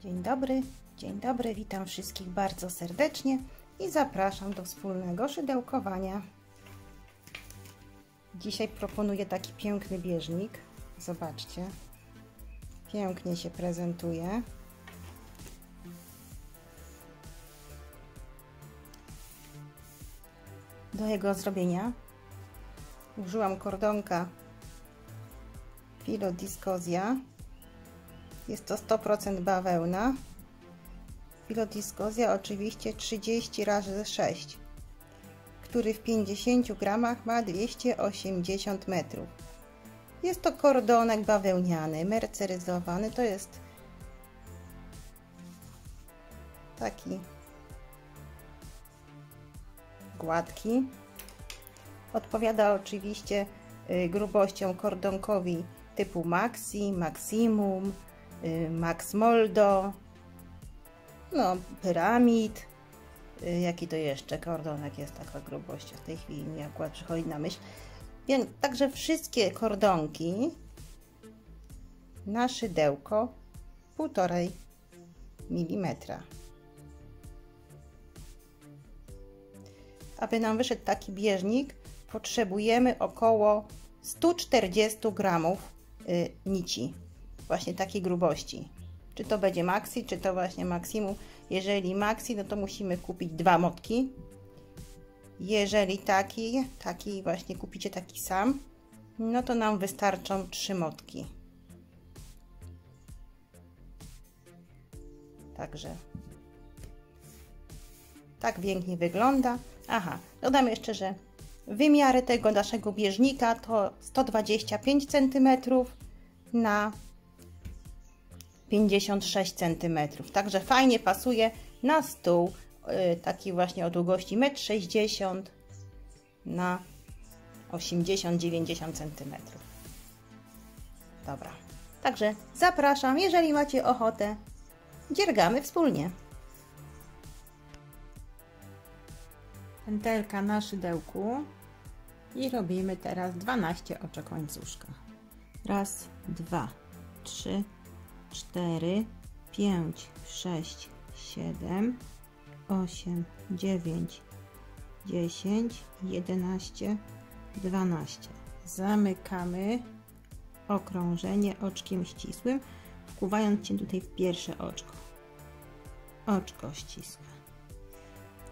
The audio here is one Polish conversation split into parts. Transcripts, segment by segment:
Dzień dobry, witam wszystkich bardzo serdecznie i zapraszam do wspólnego szydełkowania. Dzisiaj proponuję taki piękny bieżnik. Zobaczcie, pięknie się prezentuje. Do jego zrobienia użyłam kordonka Filodiscosia. Jest to 100% bawełna. Filodiscosia oczywiście 30×6, który w 50 gramach ma 280 metrów. Jest to kordonek bawełniany, merceryzowany. To jest taki gładki. Odpowiada oczywiście grubością kordonkowi typu Maxi, Maximum, Max Moldo, no Pyramid. Jaki to jeszcze kordonek jest taka grubość? W tej chwili mi akurat przychodzi na myśl. Więc także wszystkie kordonki na szydełko 1,5 mm. Aby nam wyszedł taki bieżnik, potrzebujemy około 140 gramów nici, właśnie takiej grubości. Czy to będzie Maxi, czy to właśnie Maximum. Jeżeli Maxi, no to musimy kupić 2 motki. Jeżeli taki właśnie kupicie taki sam, no to nam wystarczą 3 motki. Także tak pięknie wygląda. Aha, dodam jeszcze, że wymiary tego naszego bieżnika to 125 cm na 56 cm. Także fajnie pasuje na stół taki właśnie o długości 1,60 m na 80-90 cm. Dobra, także zapraszam, jeżeli macie ochotę, dziergamy wspólnie. Pętelka na szydełku i robimy teraz 12 oczek łańcuszka. Raz, 2, 3, 4, 5, 6, 7, 8, 9, 10, 11, 12. Zamykamy okrążenie oczkiem ścisłym, wkuwając się tutaj w pierwsze oczko. Oczko ścisłe.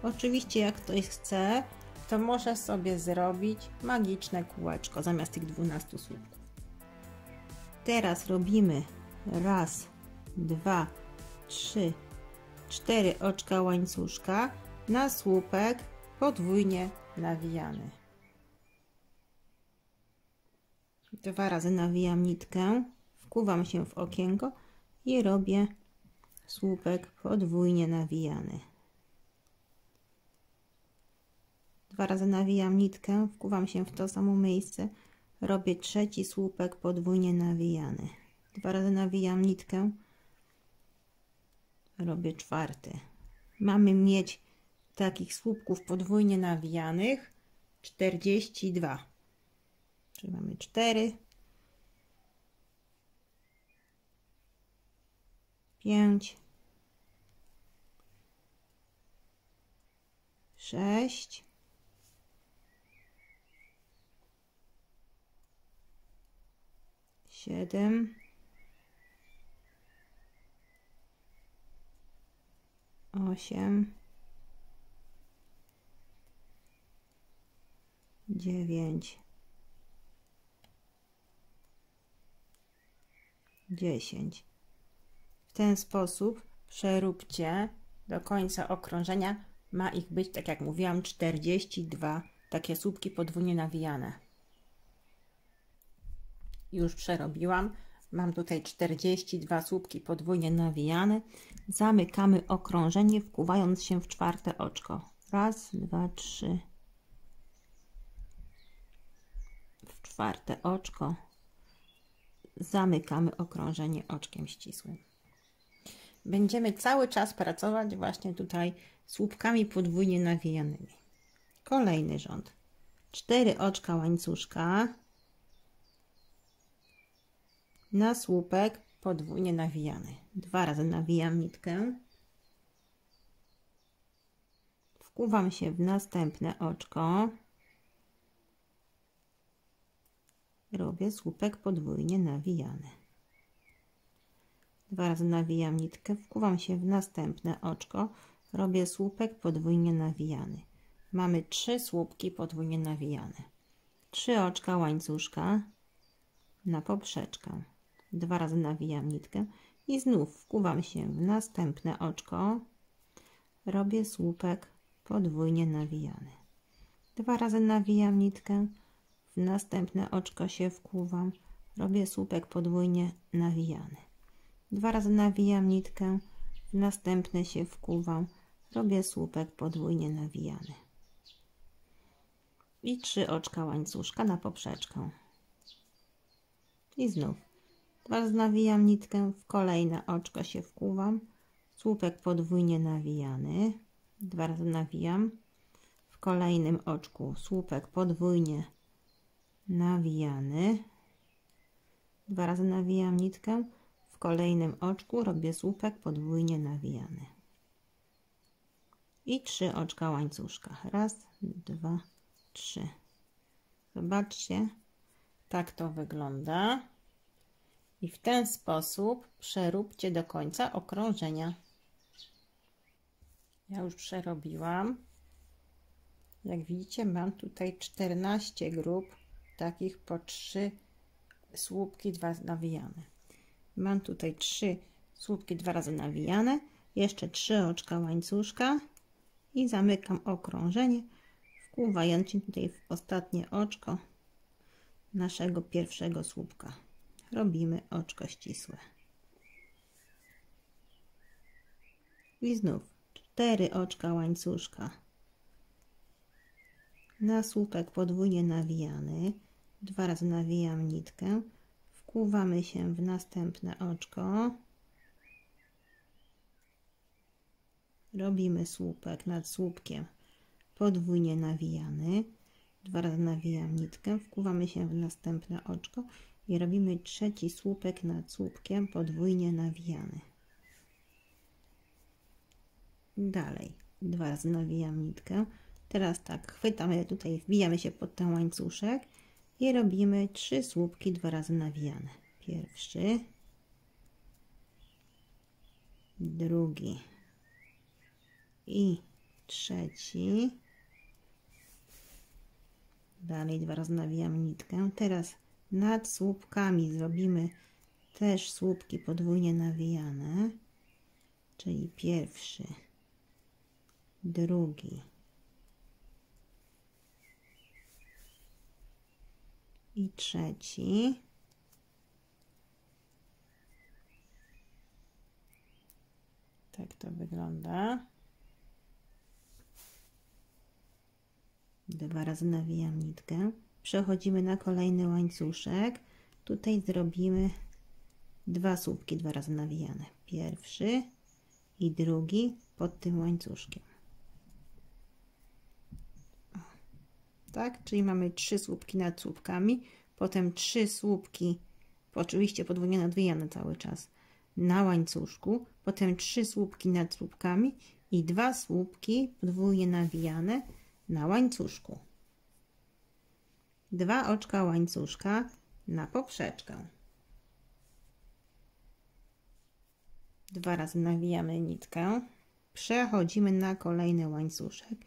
Oczywiście jak ktoś chce, to może sobie zrobić magiczne kółeczko zamiast tych 12 słupków. Teraz robimy raz, 2, 3, 4 oczka łańcuszka na słupek podwójnie nawijany. 2 razy nawijam nitkę, wkuwam się w okienko i robię słupek podwójnie nawijany. 2 razy nawijam nitkę, wkuwam się w to samo miejsce, robię trzeci słupek podwójnie nawijany. 2 razy nawijam nitkę, robię czwarty. Mamy mieć takich słupków podwójnie nawijanych 42. Czyli mamy 4, 5, 6, 7, 8, 9, 10. W ten sposób przeróbcie do końca okrążenia. Ma ich być, tak jak mówiłam, 42 takie słupki podwójnie nawijane. Już przerobiłam. Mam tutaj 42 słupki podwójnie nawijane. Zamykamy okrążenie, wkuwając się w czwarte oczko. Raz, 2, 3. W czwarte oczko zamykamy okrążenie oczkiem ścisłym. Będziemy cały czas pracować właśnie tutaj słupkami podwójnie nawijanymi. Kolejny rząd. 4 oczka łańcuszka na słupek podwójnie nawijany. 2 razy nawijam nitkę, wkuwam się w następne oczko, robię słupek podwójnie nawijany. 2 razy nawijam nitkę, wkuwam się w następne oczko, robię słupek podwójnie nawijany. Mamy 3 słupki podwójnie nawijane. 3 oczka łańcuszka na poprzeczkę. 2 razy nawijam nitkę i znów wkuwam się w następne oczko, robię słupek podwójnie nawijany. 2 razy nawijam nitkę, w następne oczko się wkuwam, robię słupek podwójnie nawijany. 2 razy nawijam nitkę, w następne się wkuwam, robię słupek podwójnie nawijany. I 3 oczka łańcuszka na poprzeczkę. I znów 2 razy nawijam nitkę, w kolejne oczko się wkuwam, słupek podwójnie nawijany. 2 razy nawijam, w kolejnym oczku słupek podwójnie nawijany. 2 razy nawijam nitkę, w kolejnym oczku robię słupek podwójnie nawijany. I 3 oczka łańcuszka. 1, 2, 3. Zobaczcie, tak to wygląda. I w ten sposób przeróbcie do końca okrążenia. Ja już przerobiłam. Jak widzicie, mam tutaj 14 grup, takich po 3 słupki 2 nawijane. Mam tutaj 3 słupki 2 razy nawijane, jeszcze 3 oczka łańcuszka i zamykam okrążenie, wkuwając się tutaj w ostatnie oczko naszego pierwszego słupka. Robimy oczko ścisłe. I znów 4 oczka łańcuszka na słupek podwójnie nawijany. 2 razy nawijam nitkę, wkuwamy się w następne oczko, robimy słupek nad słupkiem podwójnie nawijany. 2 razy nawijam nitkę, wkuwamy się w następne oczko i robimy trzeci słupek nad słupkiem podwójnie nawijany. Dalej 2 razy nawijam nitkę. Teraz tak, chwytamy tutaj, wbijamy się pod ten łańcuszek i robimy 3 słupki 2 razy nawijane. Pierwszy, drugi i trzeci. Dalej 2 razy nawijam nitkę. Teraz nad słupkami zrobimy też słupki podwójnie nawijane, czyli pierwszy, drugi i trzeci. Tak to wygląda. 2 razy nawijam nitkę. Przechodzimy na kolejny łańcuszek. Tutaj zrobimy 2 słupki 2 razy nawijane. Pierwszy i drugi pod tym łańcuszkiem. Tak, czyli mamy 3 słupki nad słupkami, potem 3 słupki, oczywiście podwójnie nawijane cały czas, na łańcuszku, potem 3 słupki nad słupkami i 2 słupki podwójnie nawijane na łańcuszku. 2 oczka łańcuszka na poprzeczkę. 2 razy nawijamy nitkę, przechodzimy na kolejny łańcuszek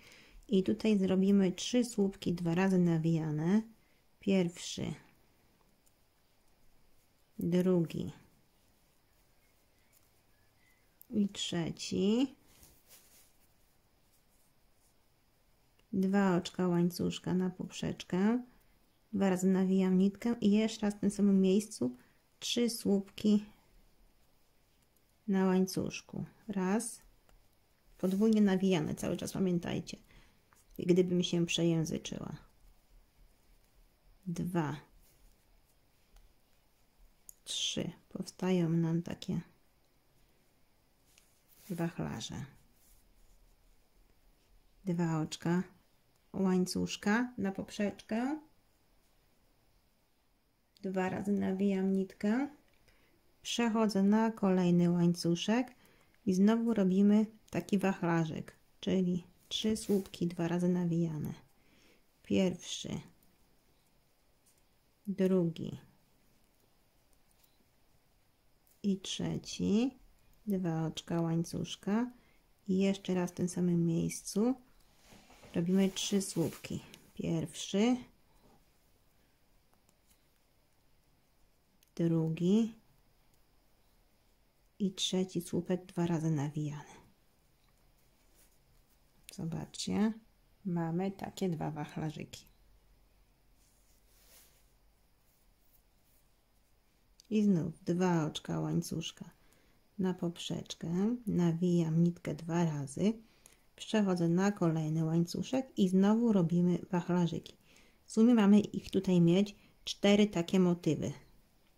i tutaj zrobimy 3 słupki 2 razy nawijane. Pierwszy, drugi i trzeci. 2 oczka łańcuszka na poprzeczkę. 2 razy nawijam nitkę i jeszcze raz w tym samym miejscu 3 słupki na łańcuszku. Raz, podwójnie nawijane cały czas, pamiętajcie, gdybym się przejęzyczyła. 2, 3. Powstają nam takie wachlarze. 2 oczka łańcuszka na poprzeczkę. 2 razy nawijam nitkę. Przechodzę na kolejny łańcuszek i znowu robimy taki wachlarzyk, czyli 3 słupki 2 razy nawijane. Pierwszy, drugi i trzeci, 2 oczka łańcuszka i jeszcze raz w tym samym miejscu robimy 3 słupki. Pierwszy, drugi i trzeci słupek 2 razy nawijany. Zobaczcie, mamy takie 2 wachlarzyki. I znów 2 oczka łańcuszka na poprzeczkę, nawijam nitkę 2 razy, przechodzę na kolejny łańcuszek i znowu robimy wachlarzyki. W sumie mamy ich tutaj mieć 4 takie motywy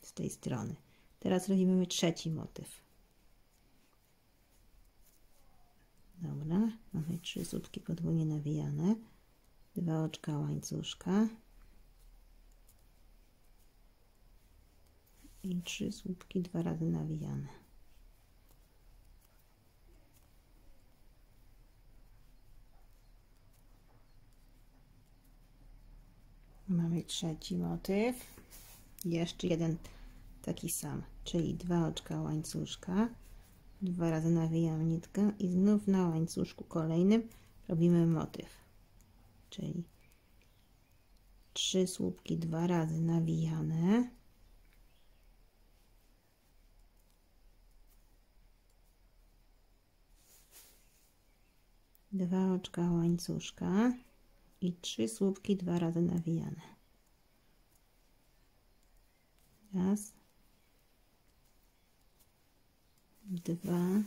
z tej strony. Teraz robimy trzeci motyw. Dobra, mamy 3 słupki podwójnie nawijane, 2 oczka łańcuszka i 3 słupki 2 razy nawijane. Mamy trzeci motyw, jeszcze jeden taki sam, czyli 2 oczka łańcuszka, 2 razy nawijam nitkę i znów na łańcuszku kolejnym robimy motyw, czyli 3 słupki 2 razy nawijane, dwa oczka łańcuszka i 3 słupki 2 razy nawijane. Raz, 2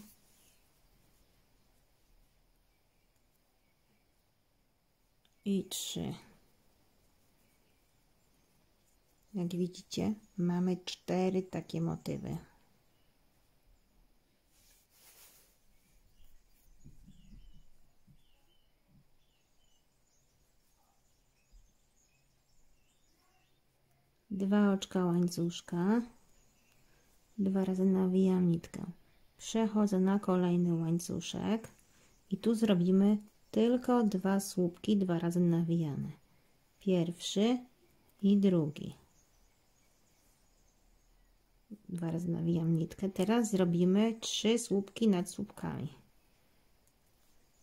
i 3. Jak widzicie, mamy 4 takie motywy. Dwa oczka łańcuszka, 2 razy nawijam nitkę. Przechodzę na kolejny łańcuszek i tu zrobimy tylko 2 słupki 2 razy nawijane. Pierwszy i drugi. 2 razy nawijam nitkę. Teraz zrobimy 3 słupki nad słupkami.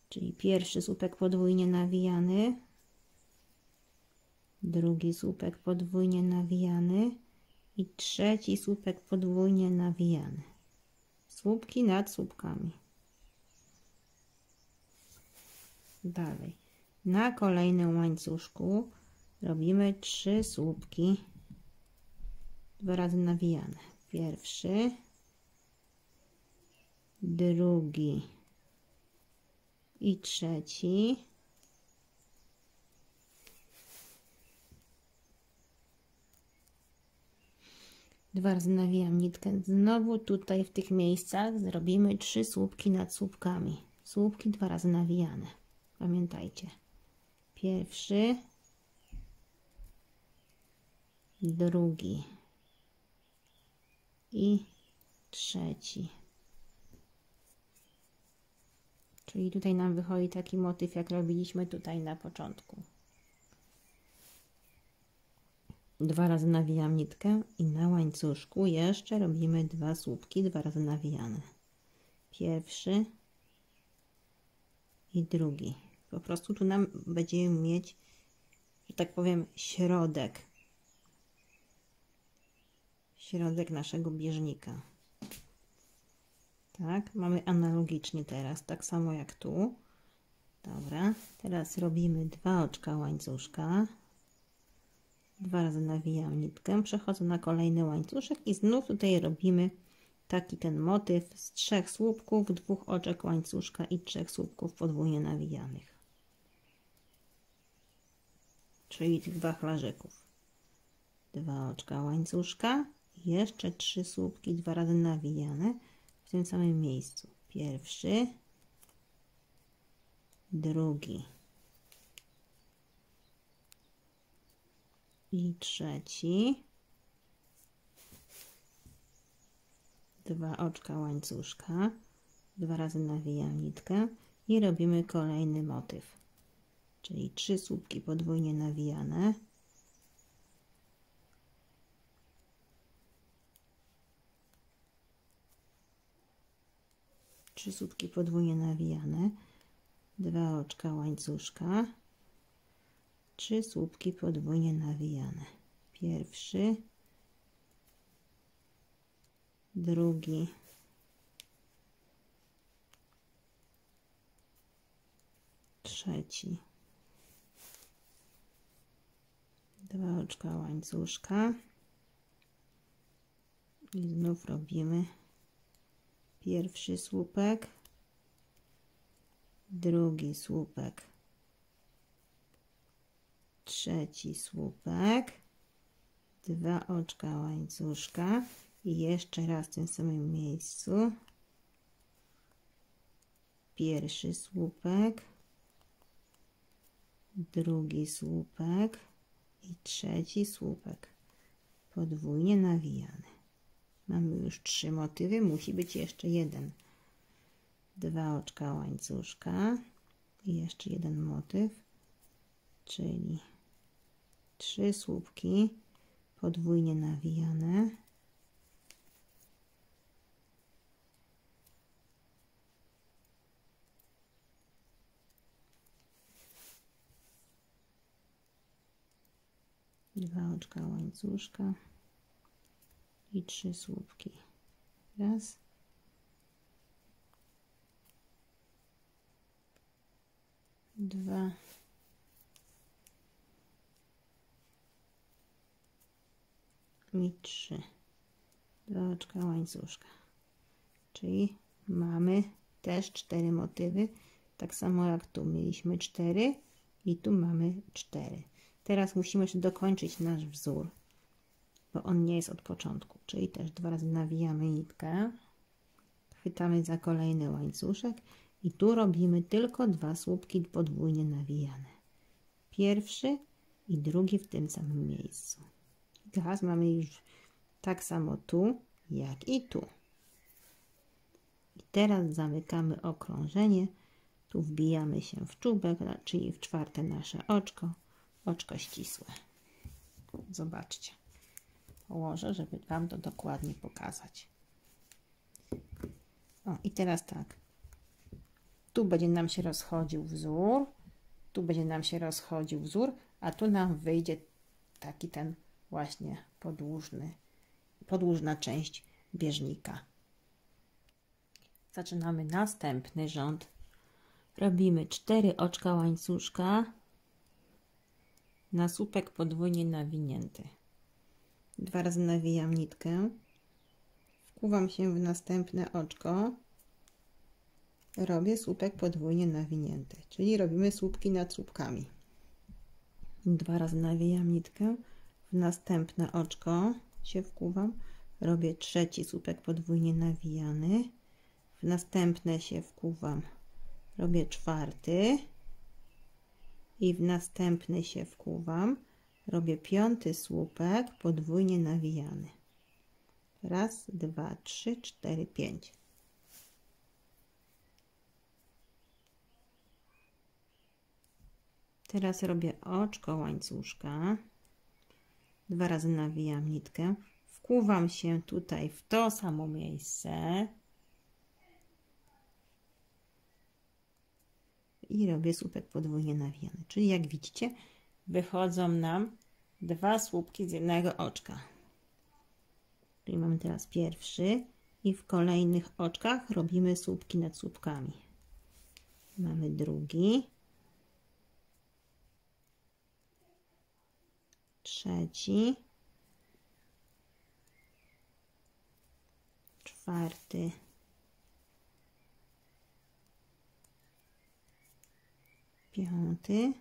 Czyli pierwszy słupek podwójnie nawijany, drugi słupek podwójnie nawijany i trzeci słupek podwójnie nawijany. Słupki nad słupkami. Dalej. Na kolejnym łańcuszku robimy 3 słupki 2 razy nawijane. Pierwszy, drugi i trzeci. Dwa razy nawijam nitkę. Znowu tutaj w tych miejscach zrobimy 3 słupki nad słupkami. Słupki 2 razy nawijane. Pamiętajcie. Pierwszy, drugi i trzeci. Czyli tutaj nam wychodzi taki motyw, jak robiliśmy tutaj na początku. 2 razy nawijam nitkę i na łańcuszku jeszcze robimy 2 słupki 2 razy nawijane. Pierwszy i drugi. Po prostu tu nam będziemy mieć, że tak powiem, środek naszego bieżnika. Tak, mamy analogicznie teraz, tak samo jak tu. Dobra, teraz robimy 2 oczka łańcuszka. 2 razy nawijam nitkę, przechodzę na kolejny łańcuszek i znów tutaj robimy taki ten motyw z 3 słupków, 2 oczek łańcuszka i 3 słupków podwójnie nawijanych. Czyli tych wachlarzyków. 2 oczka łańcuszka i jeszcze 3 słupki 2 razy nawijane w tym samym miejscu. Pierwszy, drugi i trzeci. 2 oczka łańcuszka, 2 razy nawijam nitkę i robimy kolejny motyw, czyli 3 słupki podwójnie nawijane, trzy słupki podwójnie nawijane, 2 oczka łańcuszka, 3 słupki podwójnie nawijane, pierwszy, drugi, trzeci, 2 oczka łańcuszka i znów robimy pierwszy słupek, drugi słupek, trzeci słupek, 2 oczka łańcuszka i jeszcze raz w tym samym miejscu pierwszy słupek, drugi słupek i trzeci słupek podwójnie nawijany. Mamy już 3 motywy, musi być jeszcze jeden. 2 oczka łańcuszka i jeszcze jeden motyw, czyli 3 słupki podwójnie nawijane, dwa oczka łańcuszka i 3 słupki. Raz, dwa, i 3. 2 oczka łańcuszka. Czyli mamy też 4 motywy. Tak samo jak tu mieliśmy 4 i tu mamy 4. Teraz musimy jeszcze dokończyć nasz wzór, bo on nie jest od początku. Czyli też 2 razy nawijamy nitkę, chwytamy za kolejny łańcuszek i tu robimy tylko 2 słupki podwójnie nawijane. Pierwszy i drugi w tym samym miejscu. Teraz mamy już tak samo tu, jak i tu. I teraz zamykamy okrążenie. Tu wbijamy się w czubek, czyli w czwarte nasze oczko, oczko ścisłe. Zobaczcie. Położę, żeby Wam to dokładnie pokazać. O, i teraz tak. Tu będzie nam się rozchodził wzór, tu będzie nam się rozchodził wzór, a tu nam wyjdzie taki ten właśnie podłużna część bieżnika. Zaczynamy następny rząd. Robimy 4 oczka łańcuszka na słupek podwójnie nawinięty. 2 razy nawijam nitkę, wkuwam się w następne oczko, robię słupek podwójnie nawinięty, czyli robimy słupki nad słupkami. 2 razy nawijam nitkę, w następne oczko się wkuwam, robię trzeci słupek podwójnie nawijany, w następne się wkuwam, robię czwarty i w następny się wkuwam, robię 5. słupek podwójnie nawijany. Raz, 2, 3, 4, 5. Teraz robię oczko łańcuszka. 2 razy nawijam nitkę. Wkuwam się tutaj w to samo miejsce. I robię słupek podwójnie nawijany. Czyli jak widzicie, wychodzą nam 2 słupki z jednego oczka. Czyli mamy teraz pierwszy i w kolejnych oczkach robimy słupki nad słupkami. Mamy drugi, trzeci, czwarty, piąty,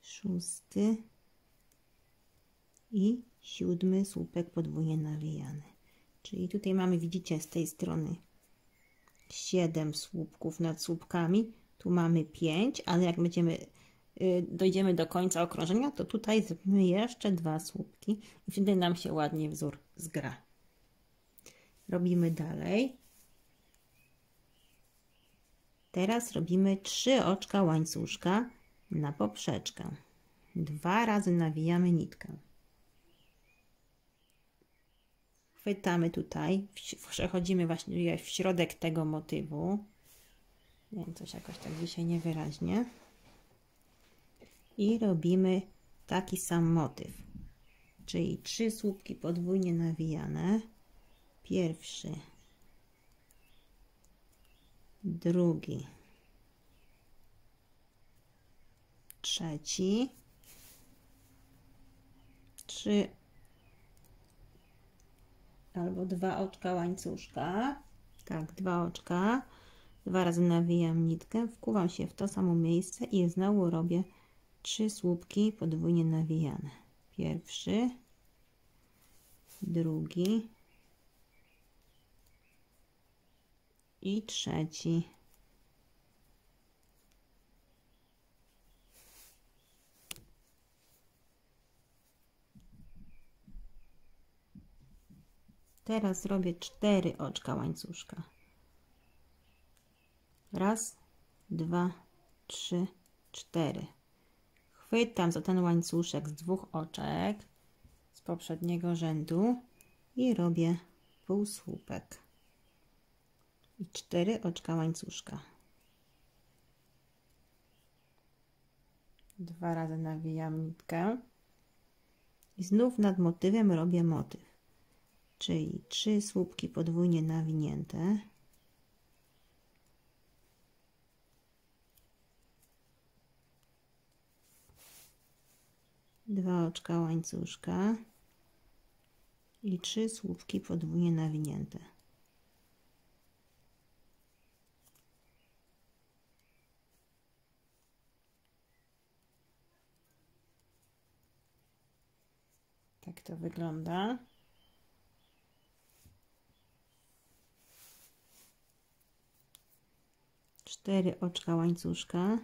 szósty i 7. słupek podwójnie nawijany. Czyli tutaj mamy, widzicie, z tej strony 7 słupków nad słupkami, tu mamy 5, ale jak będziemy dojdziemy do końca okrążenia, to tutaj zrobimy jeszcze 2 słupki i wtedy nam się ładnie wzór zgra. Robimy dalej. Teraz robimy 3 oczka łańcuszka na poprzeczkę. 2 razy nawijamy nitkę. Chwytamy tutaj, przechodzimy właśnie w środek tego motywu. Nie wiem, coś jakoś tak dzisiaj niewyraźnie. I robimy taki sam motyw. Czyli 3 słupki podwójnie nawijane. Pierwszy, drugi, trzeci, 3 albo 2 oczka łańcuszka, tak, 2 oczka, 2 razy nawijam nitkę, wkuwam się w to samo miejsce i znowu robię 3 słupki podwójnie nawijane. Pierwszy, drugi i trzeci. Teraz robię 4 oczka łańcuszka. Raz, 2, 3, 4. Chwytam za ten łańcuszek z 2 oczek z poprzedniego rzędu i robię półsłupek. I 4 oczka łańcuszka. 2 razy nawijam nitkę i znów nad motywem robię motyw. Czyli 3 słupki podwójnie nawinięte, dwa oczka łańcuszka i 3 słupki podwójnie nawinięte. Tak to wygląda. Cztery oczka łańcuszka.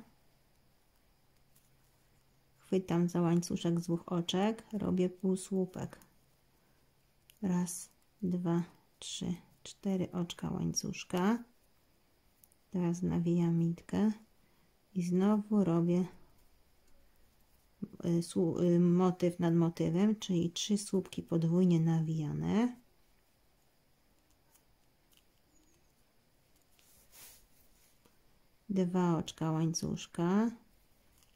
Chwytam za łańcuszek z 2 oczek, robię półsłupek. Raz, 2, 3, 4 oczka łańcuszka. Teraz nawijam nitkę i znowu robię motyw nad motywem, czyli 3 słupki podwójnie nawijane. Dwa oczka łańcuszka,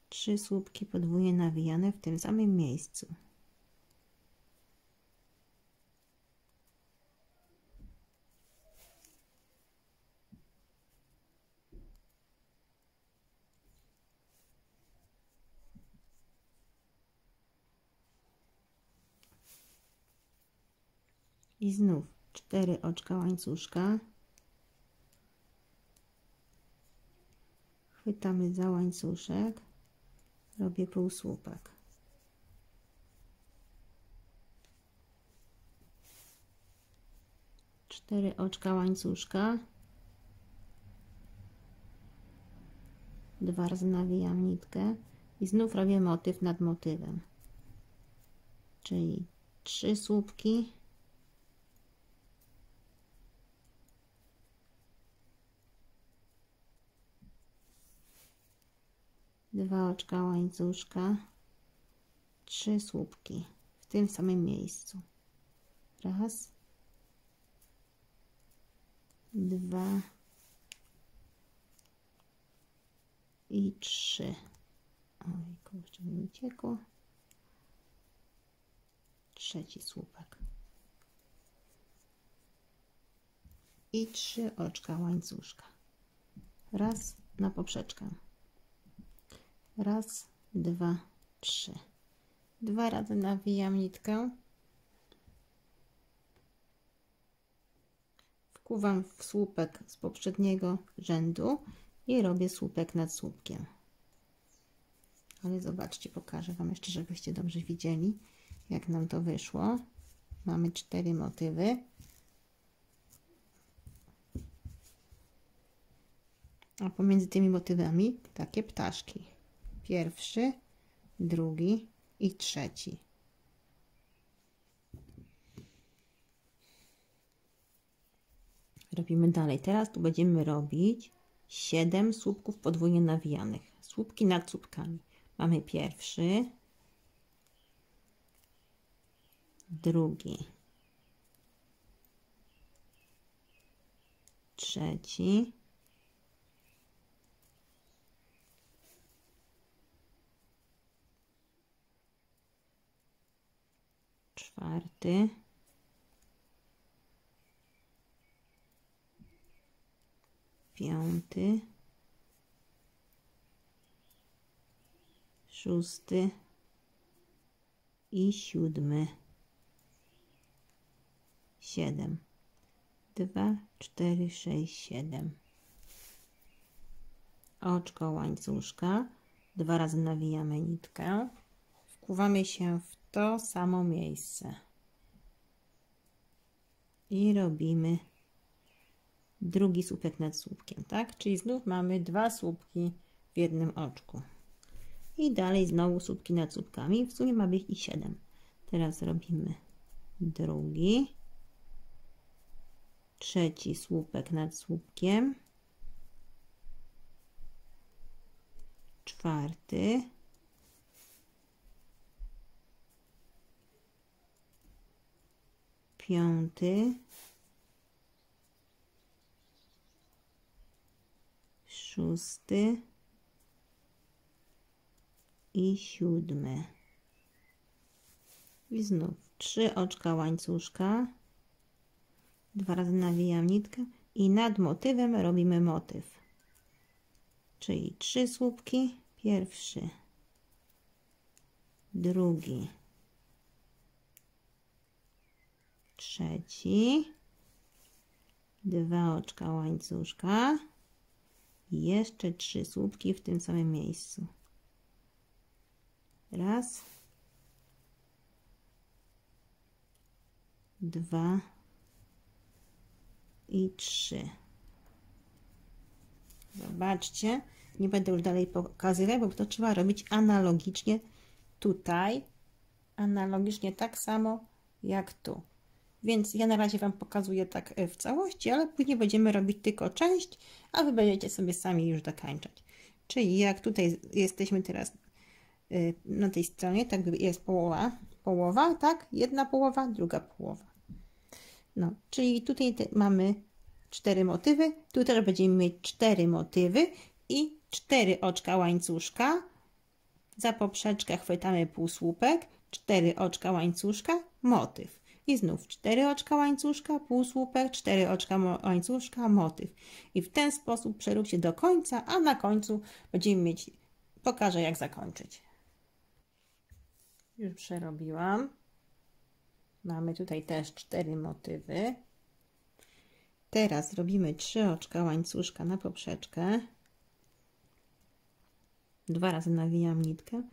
3 słupki podwójnie nawijane w tym samym miejscu. I znów 4 oczka łańcuszka. Chwytamy za łańcuszek, robię półsłupek. Cztery oczka łańcuszka. 2 razy nawijam nitkę i znów robię motyw nad motywem. Czyli 3 słupki. Dwa oczka łańcuszka, 3 słupki w tym samym miejscu. Raz, 2 i 3. Oj, kurczę, mi uciekło. Trzeci słupek. I 3 oczka łańcuszka. Raz na poprzeczkę. Raz, 2, 3. 2 razy nawijam nitkę. Wkuwam w słupek z poprzedniego rzędu i robię słupek nad słupkiem. Ale zobaczcie, pokażę Wam jeszcze, żebyście dobrze widzieli, jak nam to wyszło. Mamy 4 motywy. A pomiędzy tymi motywami takie ptaszki. Pierwszy, drugi i trzeci. Robimy dalej. Teraz tu będziemy robić 7 słupków podwójnie nawijanych. Słupki nad słupkami. Mamy pierwszy, drugi, trzeci, czwarty, piąty, szósty i siódmy. 7. 2, 4, 6, 7. Oczko łańcuszka. 2 razy nawijamy nitkę. Wkuwamy się w to samo miejsce. I robimy drugi słupek nad słupkiem, tak? Czyli znów mamy 2 słupki w jednym oczku. I dalej znowu słupki nad słupkami. W sumie ma być i 7. Teraz robimy drugi, trzeci słupek nad słupkiem, czwarty, piąty, szósty i siódmy. I znów 3 oczka łańcuszka. 2 razy nawijam nitkę i nad motywem robimy motyw. Czyli 3 słupki. Pierwszy, drugi, trzeci, 2 oczka łańcuszka i jeszcze 3 słupki w tym samym miejscu. Raz, 2 i 3. Zobaczcie, nie będę już dalej pokazywać, bo to trzeba robić analogicznie tutaj, analogicznie tak samo jak tu. Więc ja na razie Wam pokazuję tak w całości, ale później będziemy robić tylko część, a Wy będziecie sobie sami już dokańczać. Czyli jak tutaj jesteśmy teraz na tej stronie, tak jest połowa, tak? Jedna połowa, druga połowa. No, czyli tutaj mamy 4 motywy, tu też będziemy mieć 4 motywy i 4 oczka łańcuszka. Za poprzeczkę chwytamy półsłupek, 4 oczka łańcuszka, motyw. I znów 4 oczka łańcuszka, półsłupek, 4 oczka łańcuszka, motyw. I w ten sposób przeróbcie do końca, a na końcu będziemy mieć, pokażę jak zakończyć. Już przerobiłam. Mamy tutaj też 4 motywy. Teraz robimy 3 oczka łańcuszka na poprzeczkę. 2 razy nawijam nitkę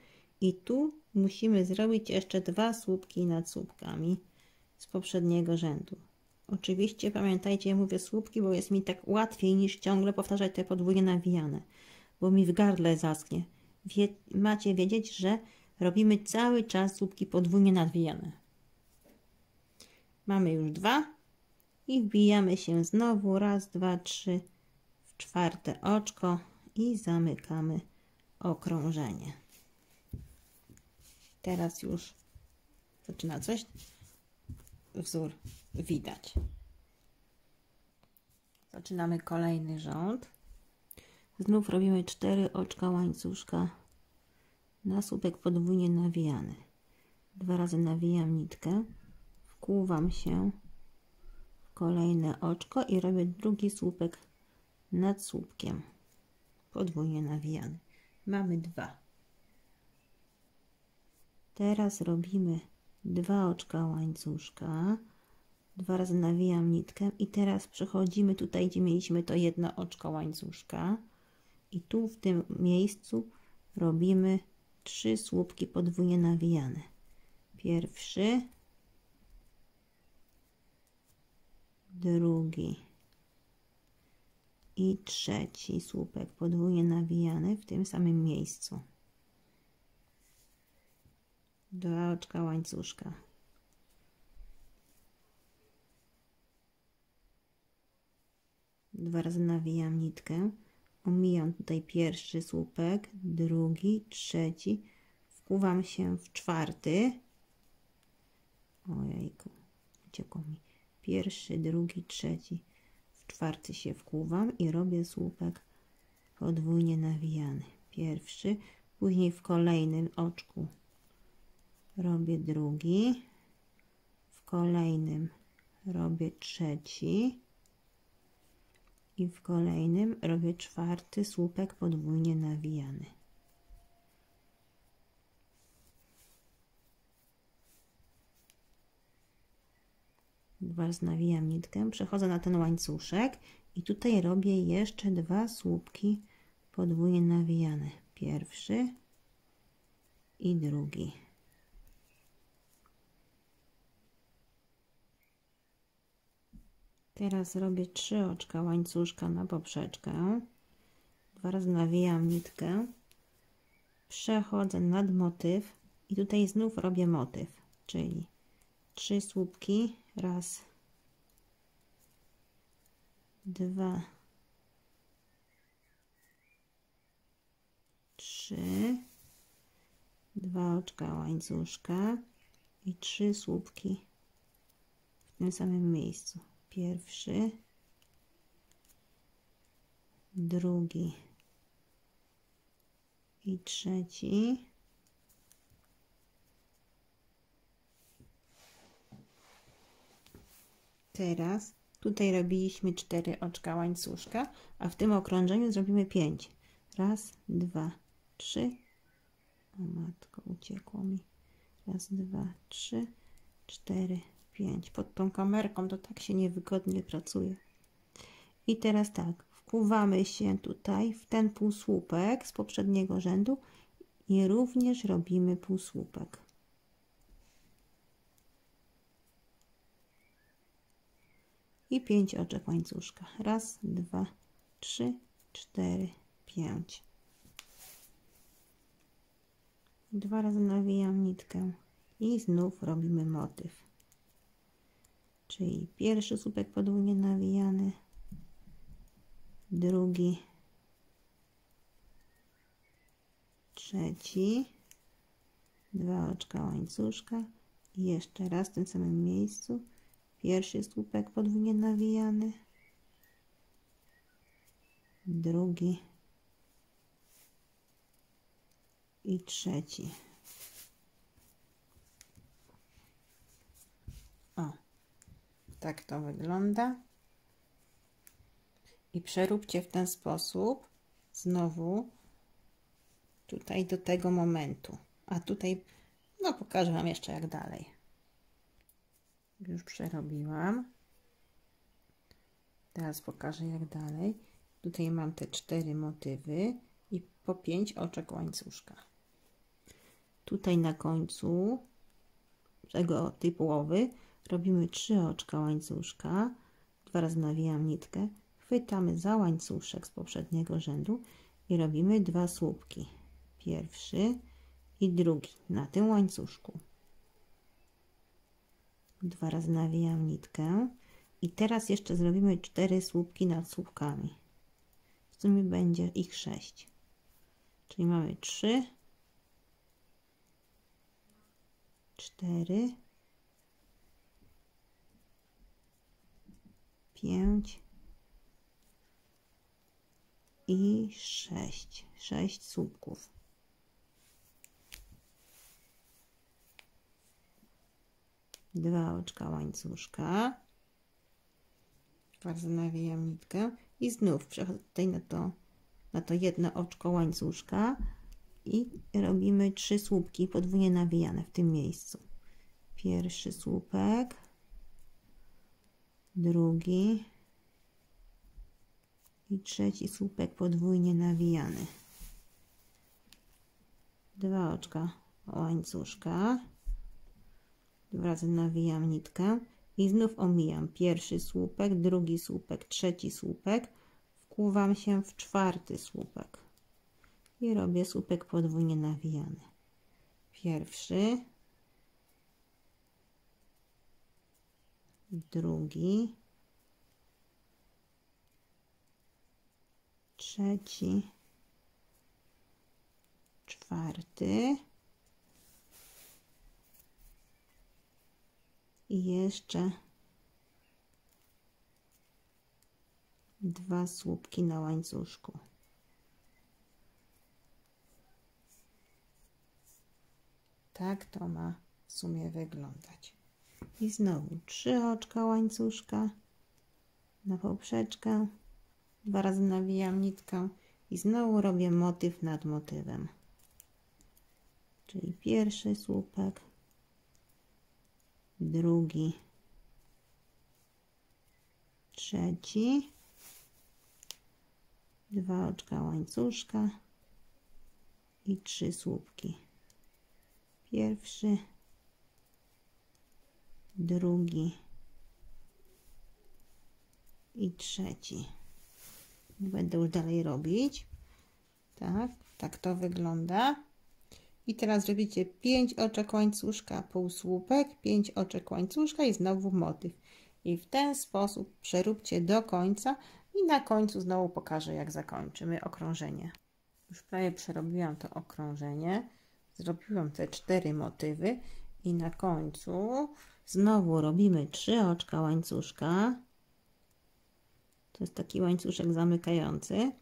i tu musimy zrobić jeszcze 2 słupki nad słupkami z poprzedniego rzędu. Oczywiście pamiętajcie, ja mówię słupki, bo jest mi tak łatwiej niż ciągle powtarzać te podwójnie nawijane, bo mi w gardle zaschnie. Macie wiedzieć, że robimy cały czas słupki podwójnie nawijane. Mamy już 2 i wbijamy się znowu raz, 2, 3 w 4 oczko i zamykamy okrążenie. Teraz już zaczyna coś, wzór widać. Zaczynamy kolejny rząd. Znów robimy 4 oczka łańcuszka na słupek podwójnie nawijany. 2 razy nawijam nitkę, wkłuwam się w kolejne oczko i robię drugi słupek nad słupkiem podwójnie nawijany. Mamy 2. Teraz robimy 2 oczka łańcuszka, 2 razy nawijam nitkę i teraz przechodzimy tutaj, gdzie mieliśmy to jedno oczko łańcuszka i tu w tym miejscu robimy 3 słupki podwójnie nawijane. Pierwszy, drugi i trzeci słupek podwójnie nawijany w tym samym miejscu. 2 oczka łańcuszka. Dwa razy nawijam nitkę, omijam tutaj pierwszy słupek, drugi, trzeci, wkuwam się w czwarty. Ojejku, uciekło mi. Pierwszy, drugi, trzeci, w czwarty się wkuwam i robię słupek podwójnie nawijany. Pierwszy, później w kolejnym oczku robię drugi, w kolejnym robię trzeci i w kolejnym robię czwarty słupek podwójnie nawijany. Dwa razy nawijam nitkę, przechodzę na ten łańcuszek i tutaj robię jeszcze 2 słupki podwójnie nawijane. Pierwszy i drugi. Teraz robię 3 oczka łańcuszka na poprzeczkę. 2 razy nawijam nitkę, przechodzę nad motyw i tutaj znów robię motyw, czyli 3 słupki, raz, 2, 3, 2 oczka łańcuszka i 3 słupki w tym samym miejscu. Pierwszy, drugi i trzeci. Teraz tutaj robiliśmy 4 oczka łańcuszka, a w tym okrążeniu zrobimy 5. Raz, 2, 3. O matko, uciekło mi. Raz, 2, 3, 4, 5. Pod tą kamerką to tak się niewygodnie pracuje. I teraz tak, wkuwamy się tutaj w ten półsłupek z poprzedniego rzędu i również robimy półsłupek. I 5 oczek łańcuszka. Raz, 2, 3, 4, 5. 2 razy nawijam nitkę i znów robimy motyw. Czyli pierwszy słupek podwójnie nawijany, drugi, trzeci, 2 oczka łańcuszka i jeszcze raz w tym samym miejscu. Pierwszy słupek podwójnie nawijany, drugi i trzeci. O, tak to wygląda. I przeróbcie w ten sposób znowu tutaj do tego momentu. A tutaj, no pokażę Wam jeszcze jak dalej. Już przerobiłam. Teraz pokażę jak dalej. Tutaj mam te 4 motywy i po 5 oczek łańcuszka. Tutaj na końcu tej połowy robimy 3 oczka łańcuszka. 2 razy nawijam nitkę. Chwytamy za łańcuszek z poprzedniego rzędu i robimy 2 słupki. Pierwszy i drugi na tym łańcuszku. 2 razy nawijam nitkę i teraz jeszcze zrobimy 4 słupki nad słupkami. W sumie będzie ich 6. Czyli mamy 3, 4, 5 i 6. 6 słupków. Dwa oczka łańcuszka. Bardzo nawijam nitkę i znów przechodzę tutaj na to jedno oczko łańcuszka i robimy 3 słupki podwójnie nawijane w tym miejscu. Pierwszy słupek, drugi i trzeci słupek podwójnie nawijany. 2 oczka łańcuszka. 2 razy nawijam nitkę i znów omijam pierwszy słupek, drugi słupek, trzeci słupek, wkuwam się w czwarty słupek i robię słupek podwójnie nawijany. Pierwszy, drugi, trzeci, czwarty i jeszcze 2 słupki na łańcuszku. Tak to ma w sumie wyglądać. I znowu 3 oczka łańcuszka na poprzeczkę, 2 razy nawijam nitkę i znowu robię motyw nad motywem. Czyli pierwszy słupek, drugi, trzeci, 2 oczka łańcuszka i 3 słupki. Pierwszy, drugi i trzeci. Będę już dalej robić. Tak to wygląda. I teraz robicie 5 oczek łańcuszka, półsłupek, 5 oczek łańcuszka i znowu motyw. I w ten sposób przeróbcie do końca i na końcu znowu pokażę, jak zakończymy okrążenie. Już prawie przerobiłam to okrążenie. Zrobiłam te 4 motywy i na końcu znowu robimy 3 oczka łańcuszka. To jest taki łańcuszek zamykający.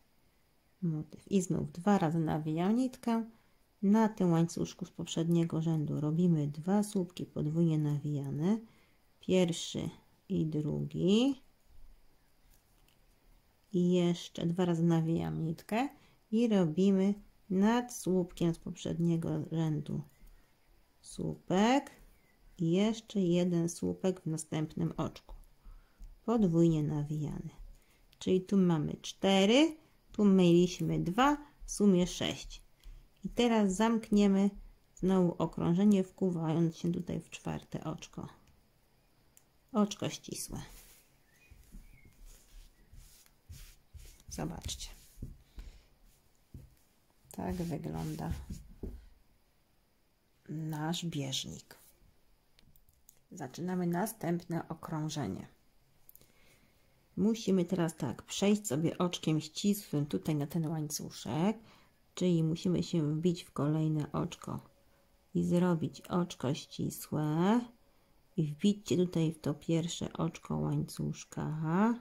Motyw. I znów 2 razy nawijam nitkę. Na tym łańcuszku z poprzedniego rzędu robimy 2 słupki podwójnie nawijane. Pierwszy i drugi. I jeszcze 2 razy nawijam nitkę i robimy nad słupkiem z poprzedniego rzędu słupek i jeszcze 1 słupek w następnym oczku. Podwójnie nawijany. Czyli tu mamy 4, tu mieliśmy 2, w sumie 6. I teraz zamkniemy znowu okrążenie, wkuwając się tutaj w 4 oczko. Oczko ścisłe. Zobaczcie. Tak wygląda nasz bieżnik. Zaczynamy następne okrążenie. Musimy teraz tak przejść sobie oczkiem ścisłym tutaj na ten łańcuszek, czyli musimy się wbić w kolejne oczko i zrobić oczko ścisłe i wbićcie tutaj w to pierwsze oczko łańcuszka.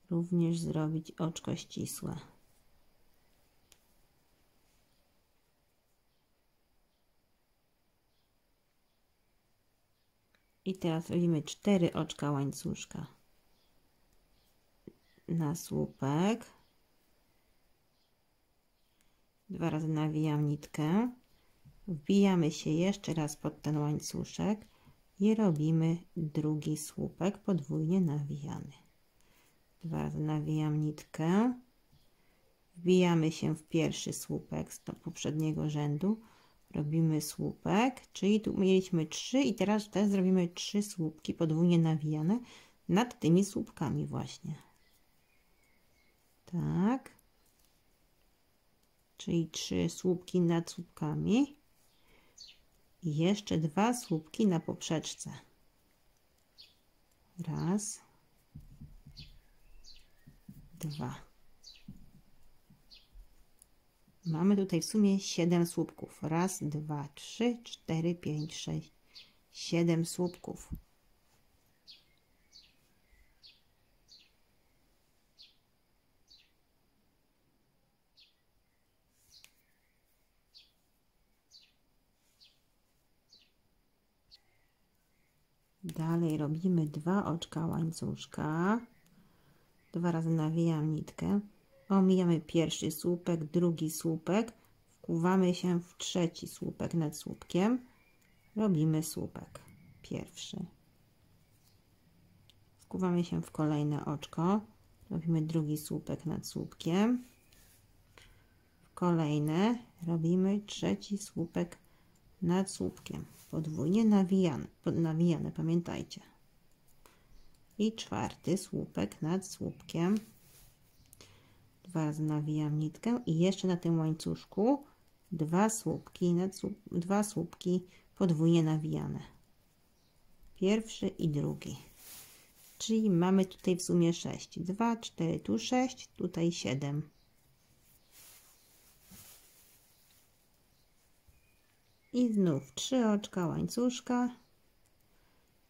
Również zrobić oczko ścisłe. I teraz robimy 4 oczka łańcuszka na słupek. 2 razy nawijam nitkę. Wbijamy się jeszcze raz pod ten łańcuszek i robimy drugi słupek podwójnie nawijany. 2 razy nawijam nitkę. Wbijamy się w pierwszy słupek z poprzedniego rzędu. Robimy słupek, czyli tu mieliśmy 3 i teraz zrobimy 3 słupki podwójnie nawijane nad tymi słupkami właśnie. Tak. Czyli 3 słupki nad słupkami i jeszcze 2 słupki na poprzeczce. Raz, 2. Mamy tutaj w sumie 7 słupków. Raz, 2, 3, 4, 5, 6, 7 słupków. Dalej robimy 2 oczka łańcuszka. 2 razy nawijam nitkę. Omijamy pierwszy słupek, drugi słupek. Wkuwamy się w trzeci słupek nad słupkiem. Robimy słupek pierwszy. Wkuwamy się w kolejne oczko. Robimy drugi słupek nad słupkiem. W kolejne robimy trzeci słupek nad słupkiem. Podwójnie nawijane, pamiętajcie. I czwarty słupek nad słupkiem. 2 razy nawijam nitkę i jeszcze na tym łańcuszku 2 słupki podwójnie nawijane. pierwszy i drugi. Czyli mamy tutaj w sumie 6. 2, 4, tu 6, tutaj 7. I znów 3 oczka łańcuszka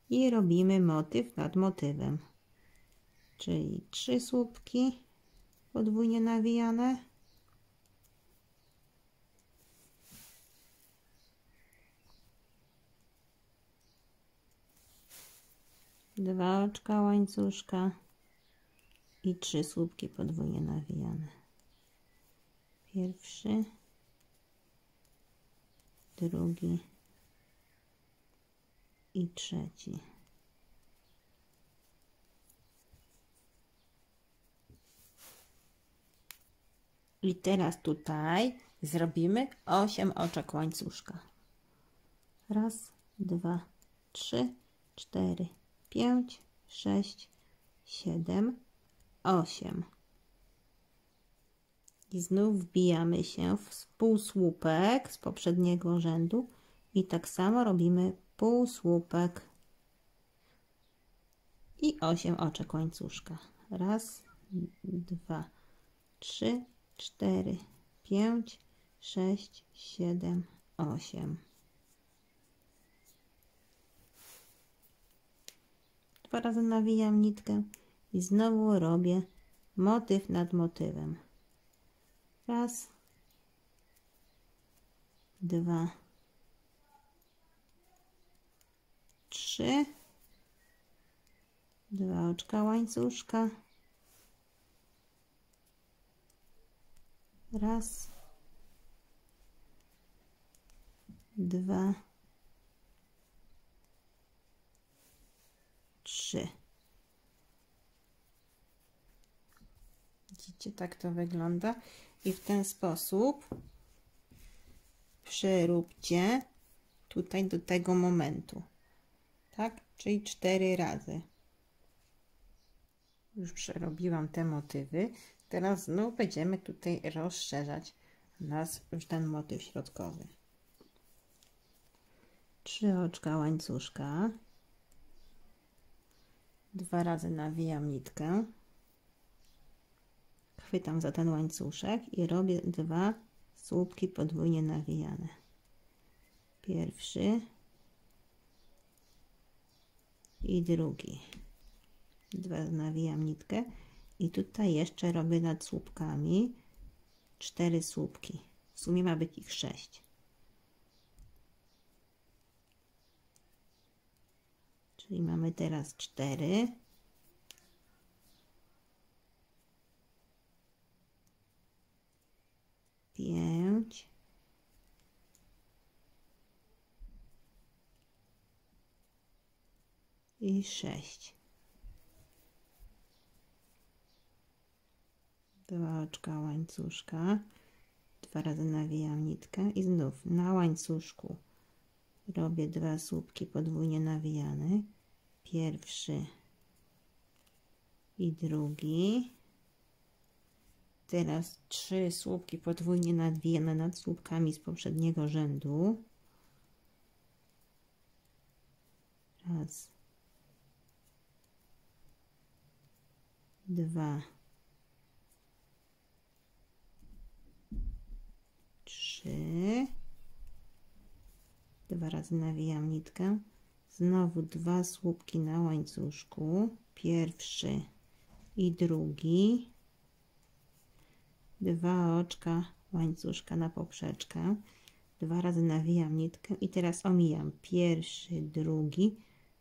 i robimy motyw nad motywem. Czyli 3 słupki podwójnie nawijane. Dwa oczka łańcuszka i 3 słupki podwójnie nawijane. Pierwszy, drugi i trzeci. I teraz tutaj zrobimy 8 oczek łańcuszka. Raz, dwa, 3, 4, 5, 6, 7, 8. I znów wbijamy się w półsłupek z poprzedniego rzędu i tak samo robimy półsłupek i 8 oczek łańcuszka. Raz, dwa, 3, 4, 5, 6, 7, 8. Dwa razy nawijam nitkę i znowu robię motyw nad motywem. Raz, dwa, 3, 2 oczka łańcuszka, raz, dwa, 3. Widzicie, tak to wygląda i w ten sposób przeróbcie tutaj do tego momentu, tak? Czyli 4 razy. Już przerobiłam te motywy. Teraz znów będziemy tutaj rozszerzać ten motyw środkowy. 3 oczka łańcuszka. 2 razy nawijam nitkę. Chwytam za ten łańcuszek i robię 2 słupki podwójnie nawijane. Pierwszy i drugi. 2 nawijam nitkę i tutaj jeszcze robię nad słupkami 4 słupki. W sumie ma być ich 6. Czyli mamy teraz 4. Pięć. I 6. 2 oczka łańcuszka. 2 razy nawijam nitkę i znów na łańcuszku robię 2 słupki podwójnie nawijane. Pierwszy i drugi. Teraz 3 słupki podwójnie nawijane nad słupkami z poprzedniego rzędu. Raz, 2, 3. 2 razy nawijam nitkę. Znowu 2 słupki na łańcuszku. Pierwszy i drugi. 2 oczka łańcuszka na poprzeczkę. 2 razy nawijam nitkę i teraz omijam pierwszy, drugi.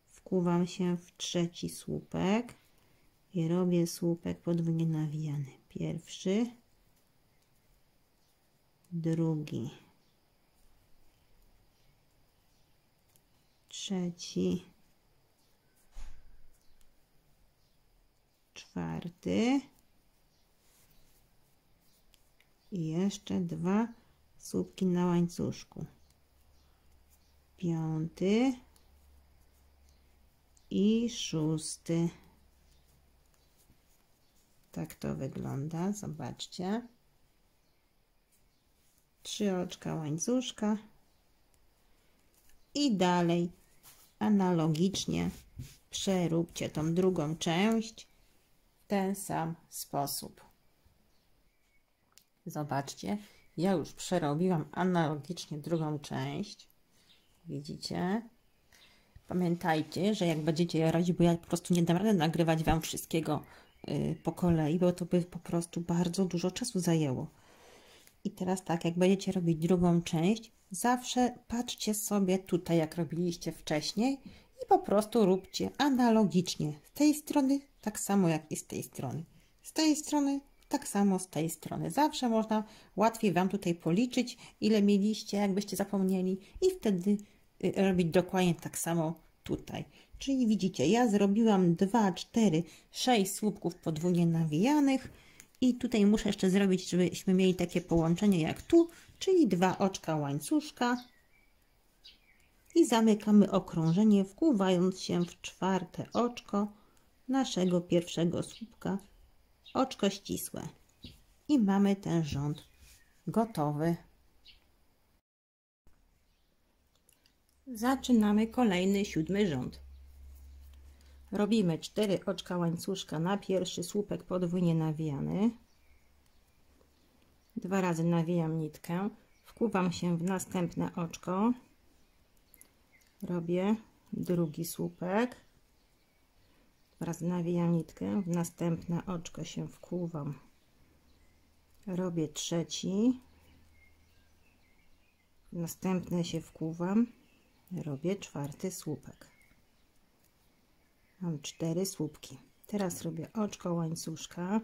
Wkuwam się w trzeci słupek i robię słupek podwójnie nawijany. Pierwszy, drugi, trzeci, czwarty i jeszcze 2 słupki na łańcuszku. Piąty i 6. Tak to wygląda. Zobaczcie. 3 oczka łańcuszka i dalej analogicznie przeróbcie tą drugą część w ten sam sposób. Zobaczcie, ja już przerobiłam analogicznie drugą część. Widzicie? Pamiętajcie, że jak będziecie robić, bo ja po prostu nie dam rady nagrywać Wam wszystkiego po kolei, bo to by po prostu bardzo dużo czasu zajęło. I teraz tak, jak będziecie robić drugą część, zawsze patrzcie sobie tutaj, jak robiliście wcześniej i po prostu róbcie analogicznie. Z tej strony tak samo jak i z tej strony. Z tej strony tak samo z tej strony. Zawsze można łatwiej Wam tutaj policzyć, ile mieliście, jakbyście zapomnieli i wtedy robić dokładnie tak samo tutaj. Czyli widzicie, ja zrobiłam 2, 4, 6 słupków podwójnie nawijanych i tutaj muszę jeszcze zrobić, żebyśmy mieli takie połączenie jak tu, czyli 2 oczka łańcuszka i zamykamy okrążenie, wkuwając się w 4. oczko naszego pierwszego słupka, oczko ścisłe. I mamy ten rząd gotowy. Zaczynamy kolejny 7. rząd. Robimy 4 oczka łańcuszka na pierwszy słupek podwójnie nawijany. 2 razy nawijam nitkę, wkuwam się w następne oczko, robię drugi słupek, 2 razy nawijam nitkę, w następne oczko się wkuwam, robię trzeci, w następne się wkuwam, robię 4. słupek. Mam 4 słupki. Teraz robię oczko łańcuszka,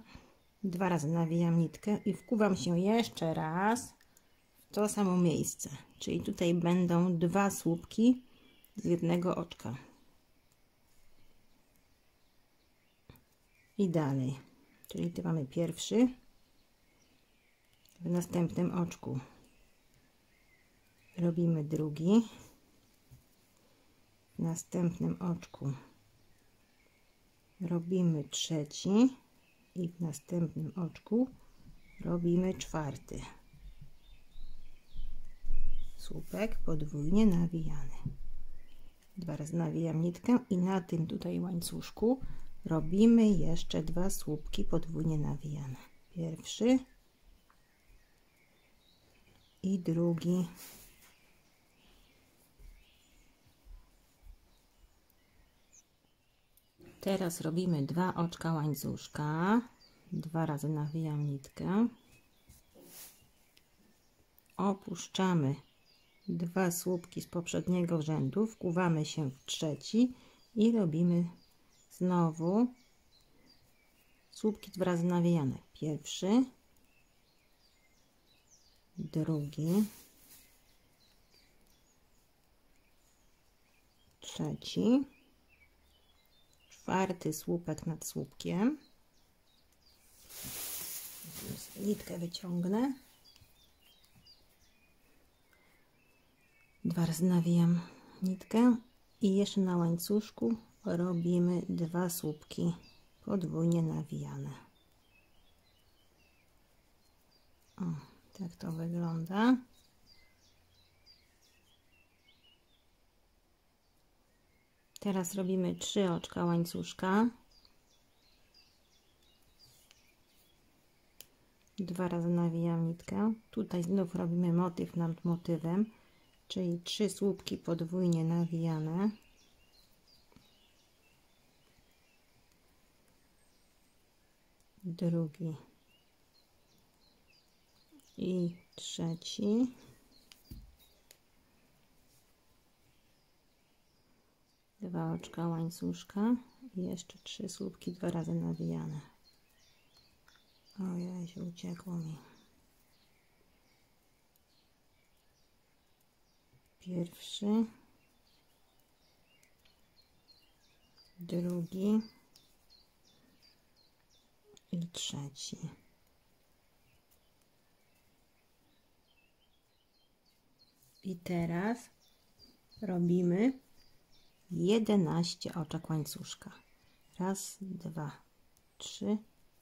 2 razy nawijam nitkę i wkuwam się jeszcze raz w to samo miejsce. Czyli tutaj będą 2 słupki z jednego oczka. I dalej. Czyli tu mamy pierwszy, w następnym oczku robimy drugi, w następnym oczku robimy trzeci i w następnym oczku robimy 4. słupek podwójnie nawijany. 2 razy nawijam nitkę i na tym tutaj łańcuszku robimy jeszcze 2 słupki podwójnie nawijane. Pierwszy i drugi. Teraz robimy 2 oczka łańcuszka, 2 razy nawijam nitkę, opuszczamy 2 słupki z poprzedniego rzędu, wkuwamy się w trzeci i robimy znowu słupki 2 razy nawijane. Pierwszy, drugi, trzeci, 4. słupek nad słupkiem. Nitkę wyciągnę. 2 razy nawijam nitkę i jeszcze na łańcuszku robimy 2 słupki podwójnie nawijane. O, tak to wygląda. Teraz robimy 3 oczka łańcuszka, 2 razy nawijam nitkę. Tutaj znów robimy motyw nad motywem, czyli 3 słupki podwójnie nawijane. Drugi i trzeci. Dwa oczka łańcuszka i jeszcze 3 słupki 2 razy nawijane. Ojej, się uciekło mi. Pierwszy, drugi i trzeci. I teraz robimy 11 oczek łańcuszka. Raz, 2, 3,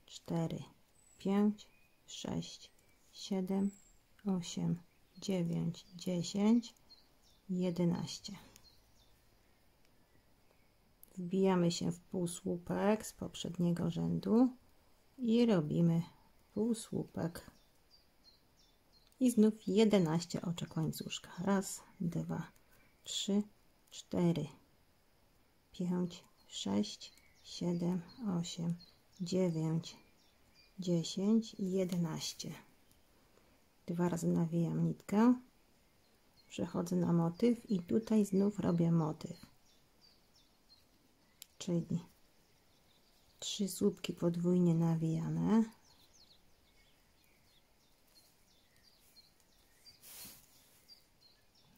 4, 5, 6, 7, 8, 9, 10, 11. Wbijamy się w półsłupek z poprzedniego rzędu i robimy półsłupek. I znów 11 oczek łańcuszka. Raz, 2, 3, 4, 5, 6, 7, 8, 9, 10 i 11. 2 razy nawijam nitkę, przechodzę na motyw i tutaj znów robię motyw, czyli 3 słupki podwójnie nawijane,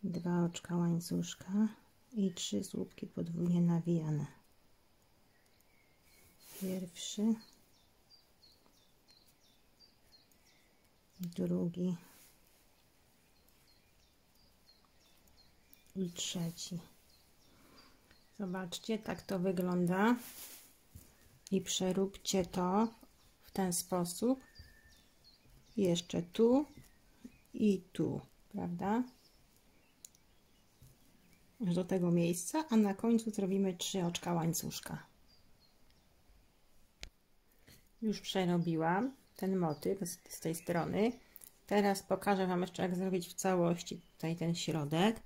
dwa oczka łańcuszka i 3 słupki podwójnie nawijane. Pierwszy, drugi i trzeci. Zobaczcie, tak to wygląda i przeróbcie to w ten sposób jeszcze tu i tu, prawda? Aż do tego miejsca, a na końcu zrobimy 3 oczka łańcuszka. Już przerobiłam ten motyw z tej strony. Teraz pokażę Wam jeszcze, jak zrobić w całości tutaj ten środek,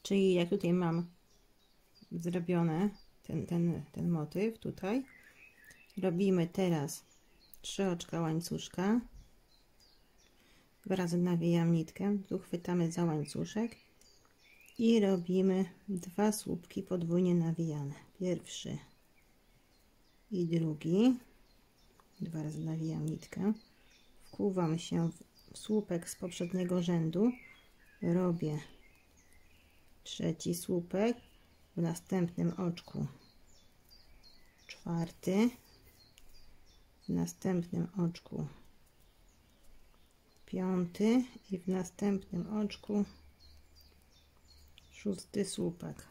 czyli jak tutaj mam zrobione ten motyw tutaj. Robimy teraz 3 oczka łańcuszka. 2 razy nawijam nitkę, tu chwytamy za łańcuszek i robimy 2 słupki podwójnie nawijane. Pierwszy i drugi. 2 razy nawijam nitkę, wkuwam się w słupek z poprzedniego rzędu, robię trzeci słupek, w następnym oczku czwarty, w następnym oczku piąty i w następnym oczku szósty słupek.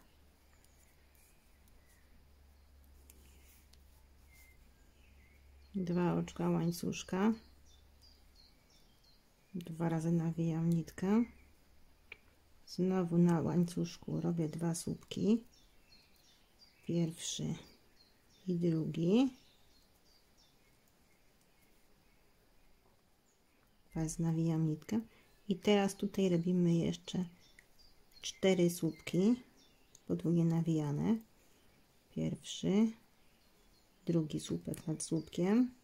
Dwa oczka łańcuszka, 2 razy nawijam nitkę, znowu na łańcuszku robię 2 słupki, pierwszy i drugi, 2 razy nawijam nitkę i teraz tutaj robimy jeszcze 4 słupki podwójnie nawijane, pierwszy, drugi słupek nad słupkiem,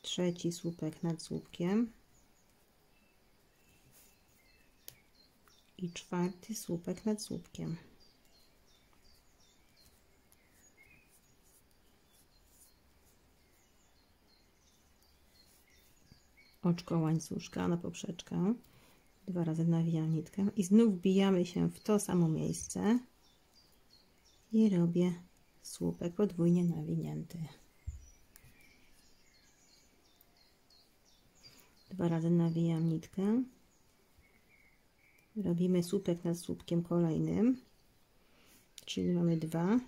trzeci słupek nad słupkiem i czwarty słupek nad słupkiem. Oczko łańcuszka na poprzeczkę, 2 razy nawijam nitkę i znów wbijamy się w to samo miejsce i robię słupek podwójnie nawinięty. 2 razy nawijam nitkę, robimy słupek nad słupkiem kolejnym, czyli mamy 2,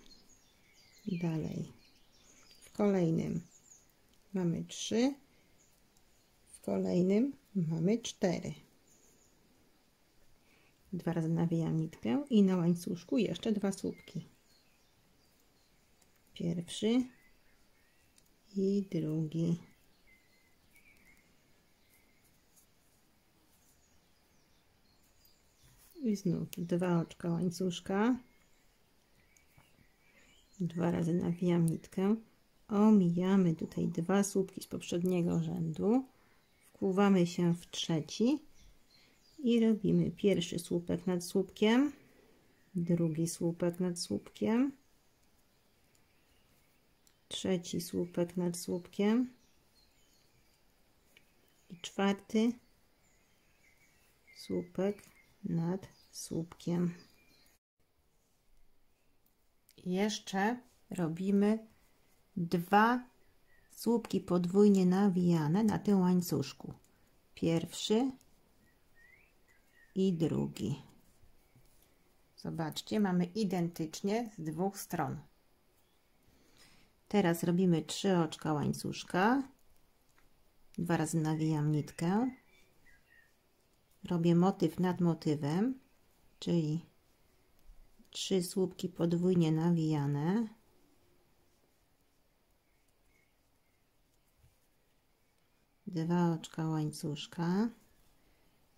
dalej w kolejnym mamy 3, w kolejnym mamy 4. 2 razy nawijam nitkę i na łańcuszku jeszcze 2 słupki. Pierwszy i drugi. I znów 2 oczka łańcuszka. 2 razy nawijam nitkę. Omijamy tutaj 2 słupki z poprzedniego rzędu. Wkuwamy się w trzeci i robimy pierwszy słupek nad słupkiem, drugi słupek nad słupkiem, trzeci słupek nad słupkiem i czwarty słupek nad słupkiem. Jeszcze robimy 2 słupki podwójnie nawijane na tym łańcuszku. Pierwszy i drugi. Zobaczcie, mamy identycznie z 2 stron. Teraz robimy 3 oczka łańcuszka, 2 razy nawijam nitkę, robię motyw nad motywem, czyli 3 słupki podwójnie nawijane, dwa oczka łańcuszka,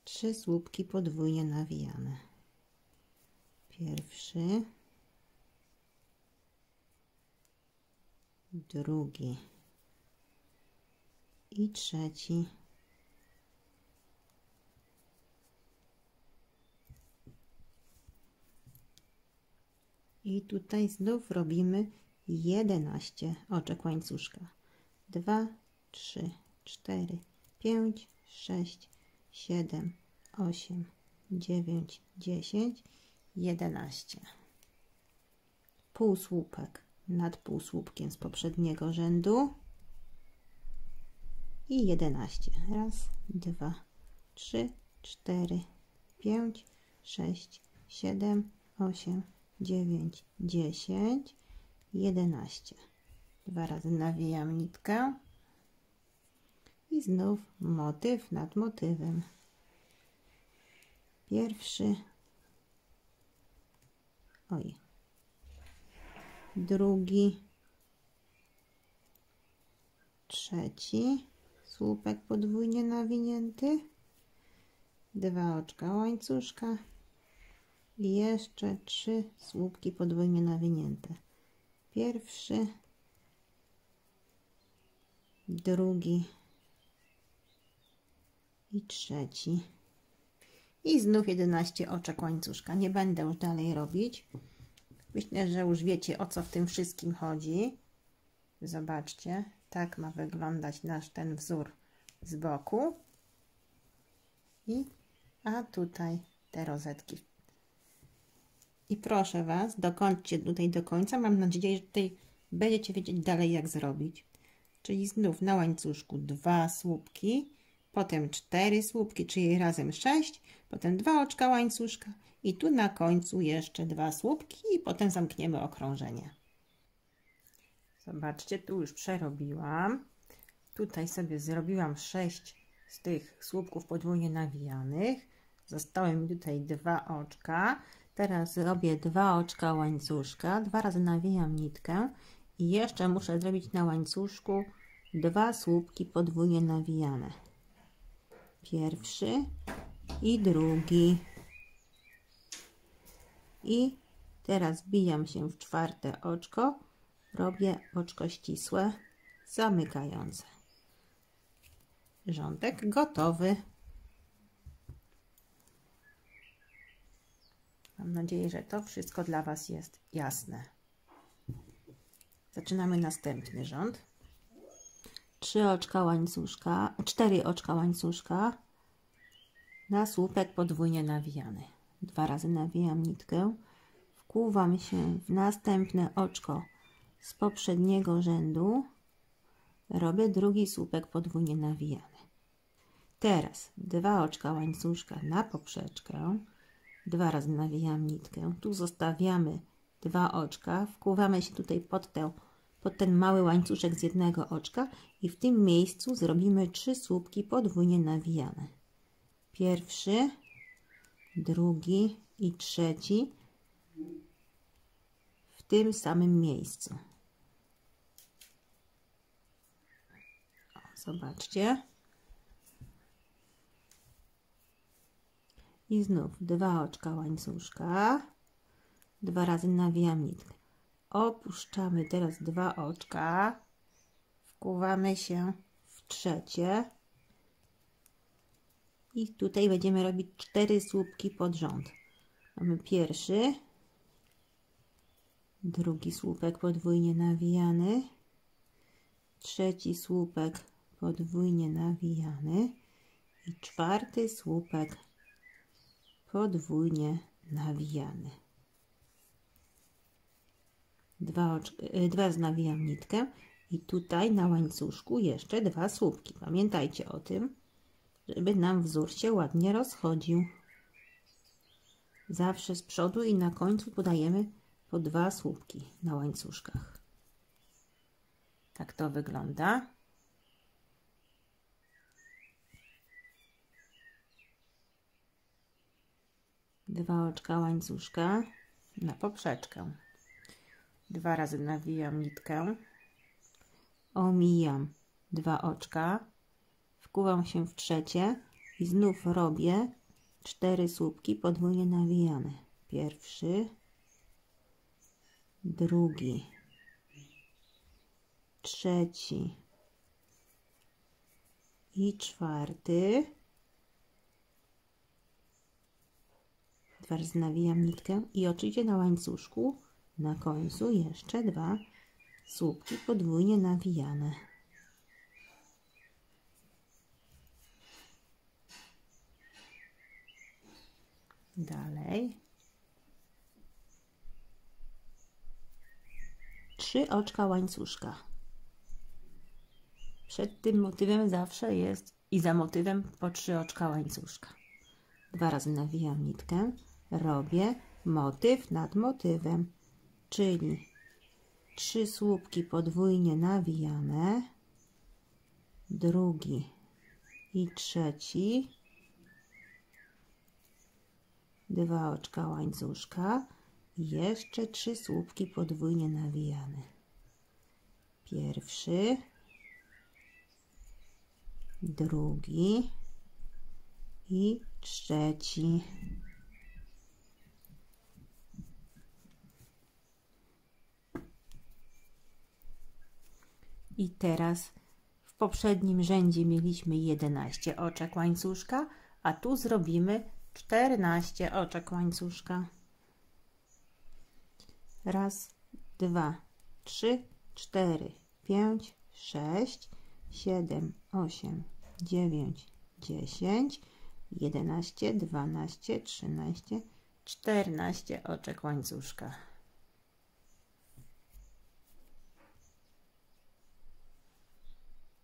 3 słupki podwójnie nawijane. Pierwszy, drugi i trzeci. I tutaj znów robimy 11 oczek łańcuszka. 2, 3, 4, 5, 6, 7, 8, 9, 10, 11. Półsłupek nad półsłupkiem z poprzedniego rzędu i 11. Raz, 2, 3, 4, 5, 6, 7, 8, 9, 10, 11. Dwa razy nawijam nitkę i znów motyw nad motywem. Pierwszy, drugi, trzeci słupek podwójnie nawinięty, dwa oczka łańcuszka i jeszcze 3 słupki podwójnie nawinięte. Pierwszy, drugi i trzeci. I znów 11 oczek łańcuszka. Nie będę już dalej robić. Myślę, że już wiecie, o co w tym wszystkim chodzi. Zobaczcie, tak ma wyglądać nasz ten wzór z boku. A tutaj te rozetki. I proszę Was, dokończcie tutaj do końca. Mam nadzieję, że tutaj będziecie wiedzieć dalej, jak zrobić. Czyli znów na łańcuszku 2 słupki, potem 4 słupki, czyli razem 6, potem 2 oczka łańcuszka i tu na końcu jeszcze 2 słupki i potem zamkniemy okrążenie. Zobaczcie, tu już przerobiłam. Tutaj sobie zrobiłam 6 z tych słupków podwójnie nawijanych. Zostały mi tutaj 2 oczka. Teraz robię 2 oczka łańcuszka, 2 razy nawijam nitkę i jeszcze muszę zrobić na łańcuszku 2 słupki podwójnie nawijane. Pierwszy i drugi. I teraz wbijam się w 4. oczko, robię oczko ścisłe, zamykające. Rządek gotowy. Mam nadzieję, że to wszystko dla Was jest jasne. Zaczynamy następny rząd. 4 oczka łańcuszka na słupek podwójnie nawijany. 2 razy nawijam nitkę, wkłuwam się w następne oczko z poprzedniego rzędu, robię drugi słupek podwójnie nawijany. Teraz 2 oczka łańcuszka na poprzeczkę, 2 razy nawijam nitkę, tu zostawiamy 2 oczka, wkłuwamy się tutaj pod ten mały łańcuszek z jednego oczka i w tym miejscu zrobimy 3 słupki podwójnie nawijane. Pierwszy, drugi i trzeci w tym samym miejscu. Zobaczcie. I znów 2 oczka łańcuszka, 2 razy nawijam nitkę. Opuszczamy teraz 2 oczka, wkuwamy się w trzecie i tutaj będziemy robić 4 słupki pod rząd. Mamy pierwszy, drugi słupek podwójnie nawijany, trzeci słupek podwójnie nawijany i 4. słupek podwójnie nawijany. 2 razy nawijam nitkę i tutaj na łańcuszku jeszcze 2 słupki. Pamiętajcie o tym, żeby nam wzór się ładnie rozchodził. Zawsze z przodu i na końcu podajemy po 2 słupki na łańcuszkach. Tak to wygląda. Dwa oczka łańcuszka, na poprzeczkę. 2 razy nawijam nitkę, omijam 2 oczka, wkuwam się w trzecie i znów robię 4 słupki podwójnie nawijane. Pierwszy, drugi, trzeci i czwarty. 2 razy nawijam nitkę i oczywiście na łańcuszku na końcu jeszcze 2 słupki podwójnie nawijane. Dalej 3 oczka łańcuszka. Przed tym motywem zawsze jest i za motywem po 3 oczka łańcuszka. 2 razy nawijam nitkę, robię motyw nad motywem, czyli 3 słupki podwójnie nawijane, drugi i trzeci, 2 oczka łańcuszka i jeszcze 3 słupki podwójnie nawijane. Pierwszy, drugi i trzeci. I teraz w poprzednim rzędzie mieliśmy 11 oczek łańcuszka, a tu zrobimy 14 oczek łańcuszka. Raz, 2, 3, 4, 5, 6, 7, 8, 9, 10, 11, 12, 13, 14 oczek łańcuszka.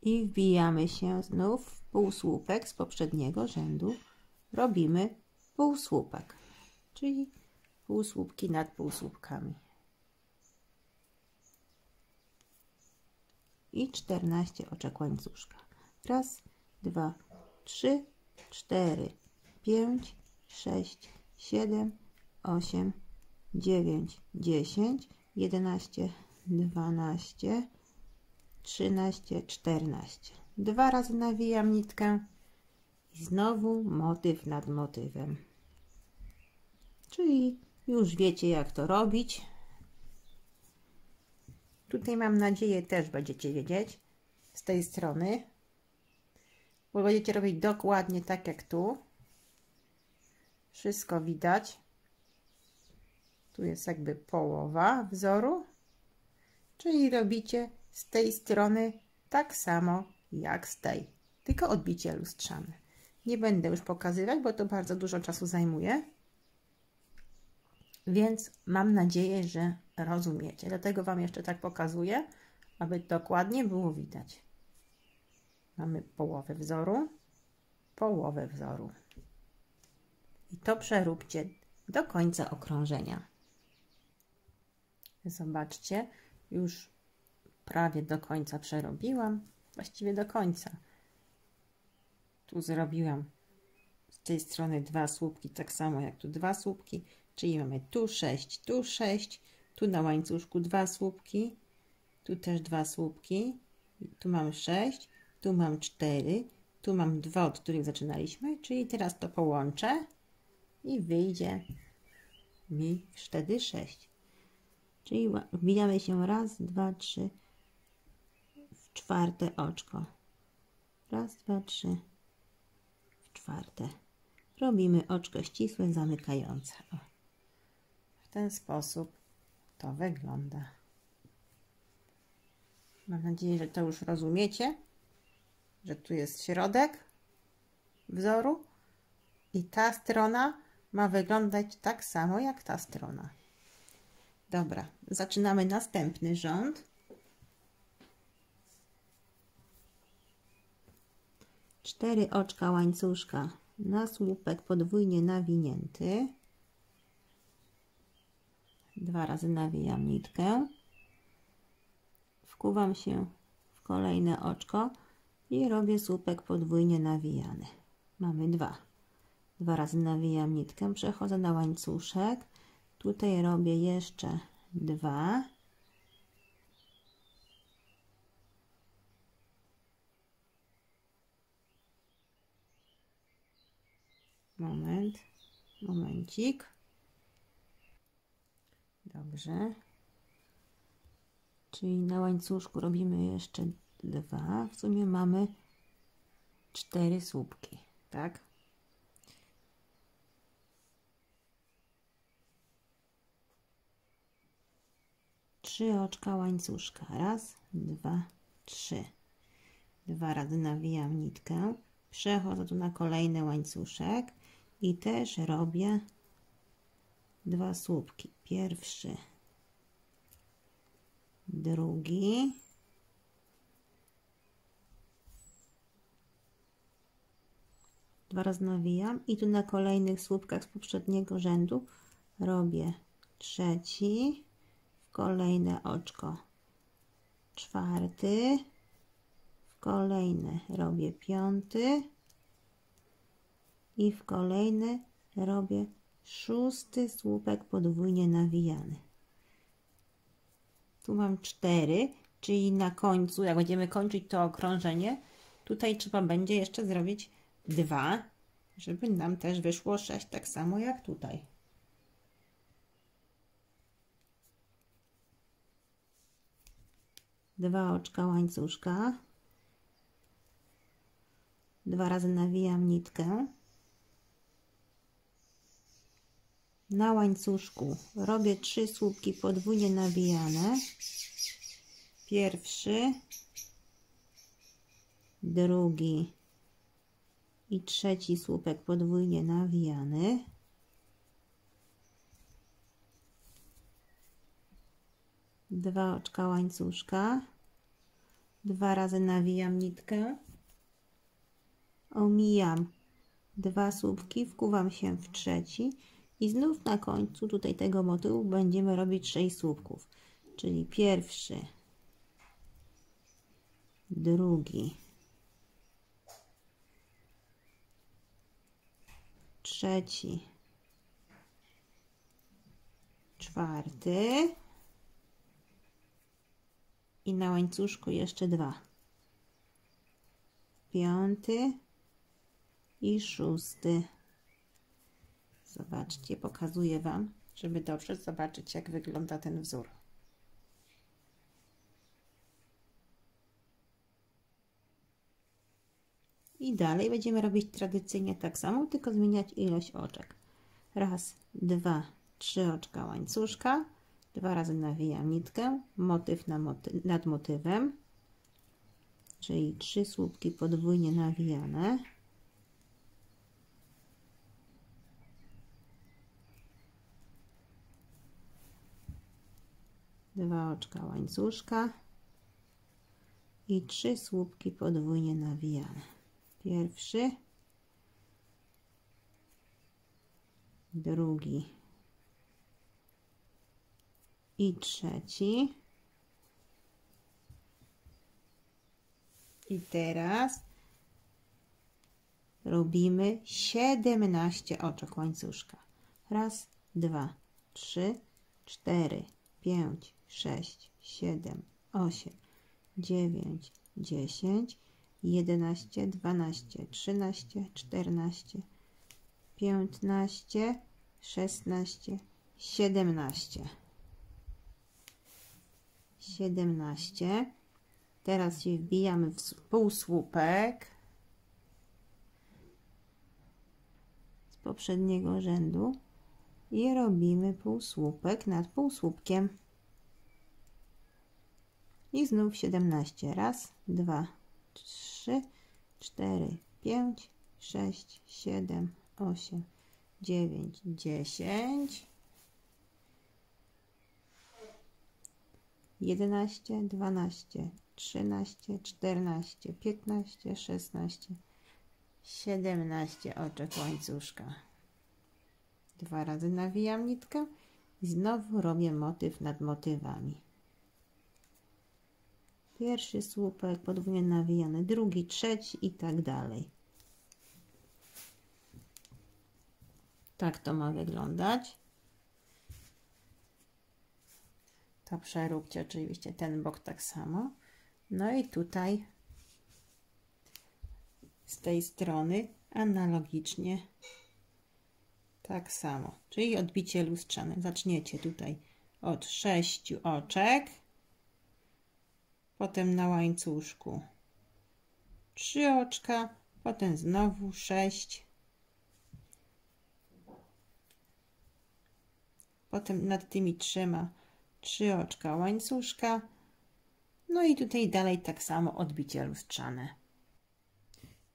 I wbijamy się znów w półsłupek z poprzedniego rzędu. Robimy półsłupek, czyli półsłupki nad półsłupkami. I 14 oczek łańcuszka. Raz, 2, 3, 4, 5, 6, 7, 8, 9, 10, 11, 12, 13, 14. 2 razy nawijam nitkę i znowu motyw nad motywem. Czyli już wiecie, jak to robić. Tutaj mam nadzieję też będziecie wiedzieć z tej strony, bo będziecie robić dokładnie tak jak tu. Wszystko widać. Tu jest jakby połowa wzoru, czyli robicie z tej strony tak samo jak z tej, tylko odbicie lustrzane. Nie będę już pokazywać, bo to bardzo dużo czasu zajmuje, więc mam nadzieję, że rozumiecie. Dlatego Wam jeszcze tak pokazuję, aby dokładnie było widać. Mamy połowę wzoru i to przeróbcie do końca okrążenia. Zobaczcie, już prawie do końca przerobiłam, właściwie do końca. Tu zrobiłam z tej strony 2 słupki, tak samo jak tu 2 słupki, czyli mamy tu 6, tu na łańcuszku 2 słupki, tu też 2 słupki, tu mam 6, tu mam 4, tu mam 2, od których zaczynaliśmy, czyli teraz to połączę i wyjdzie mi wtedy 6. Czyli wbijamy się raz, 2, 3 w czwarte oczko. Raz, 2, 3 w czwarte. Robimy oczko ścisłe, zamykające. O. W ten sposób to wygląda. Mam nadzieję, że to już rozumiecie, że tu jest środek wzoru i ta strona ma wyglądać tak samo jak ta strona. Dobra, zaczynamy następny rząd. 4 oczka łańcuszka na słupek podwójnie nawinięty. 2 razy nawijam nitkę. Wkuwam się w kolejne oczko i robię słupek podwójnie nawijany. Mamy 2. 2 razy nawijam nitkę, przechodzę na łańcuszek. Tutaj robię jeszcze 2. Momencik. Dobrze. Czyli na łańcuszku robimy jeszcze 2. W sumie mamy 4 słupki, tak? Trzy oczka łańcuszka. Raz, 2, 3. 2 razy nawijam nitkę. Przechodzę tu na kolejny łańcuszek i też robię 2 słupki. Pierwszy, drugi, dwa razy nawijam i tu na kolejnych słupkach z poprzedniego rzędu robię trzeci, w kolejne oczko czwarty, w kolejne robię piąty i w kolejny robię 6. słupek podwójnie nawijany. Tu mam 4, czyli na końcu, jak będziemy kończyć to okrążenie, tutaj trzeba będzie jeszcze zrobić 2, żeby nam też wyszło 6, tak samo jak tutaj. Dwa oczka łańcuszka. 2 razy nawijam nitkę. Na łańcuszku robię 3 słupki podwójnie nawijane. Pierwszy, drugi i trzeci słupek podwójnie nawijany. Dwa oczka łańcuszka. 2 razy nawijam nitkę. Omijam 2 słupki, wkuwam się w trzeci i znów na końcu tutaj tego motywu będziemy robić 6 słupków, czyli pierwszy, drugi, trzeci, czwarty i na łańcuszku jeszcze 2, piąty i 6. Zobaczcie, pokazuję Wam, żeby dobrze zobaczyć, jak wygląda ten wzór. I dalej będziemy robić tradycyjnie tak samo, tylko zmieniać ilość oczek. Raz, 2, 3 oczka łańcuszka, 2 razy nawijam nitkę, motyw nad motywem, czyli 3 słupki podwójnie nawijane. Dwa oczka łańcuszka i 3 słupki podwójnie nawijane. Pierwszy, drugi i trzeci. I teraz robimy 17 oczek łańcuszka. Raz, 2, 3, 4, 5, 6, 7, 8, 9, 10, 11, 12, 13, 14, 15, 16, 17. 17. Teraz się wbijamy w półsłupek z poprzedniego rzędu i robimy półsłupek nad półsłupkiem. I znów 17. Raz, 2, 3, 4, 5, 6, 7, 8, 9, 10, 11, 12, 13, 14, 15, 16, 17 oczek łańcuszka. 2 razy nawijam nitkę i znowu robię motyw nad motywami. Pierwszy słupek podwójnie nawijany, drugi, trzeci i tak dalej. Tak to ma wyglądać. to przeróbcie oczywiście ten bok tak samo. No i tutaj z tej strony analogicznie tak samo, czyli odbicie lustrzane. Zaczniecie tutaj od 6 oczek, potem na łańcuszku 3 oczka, potem znowu 6, potem nad tymi 3 oczka łańcuszka, no i tutaj dalej tak samo odbicie lustrzane.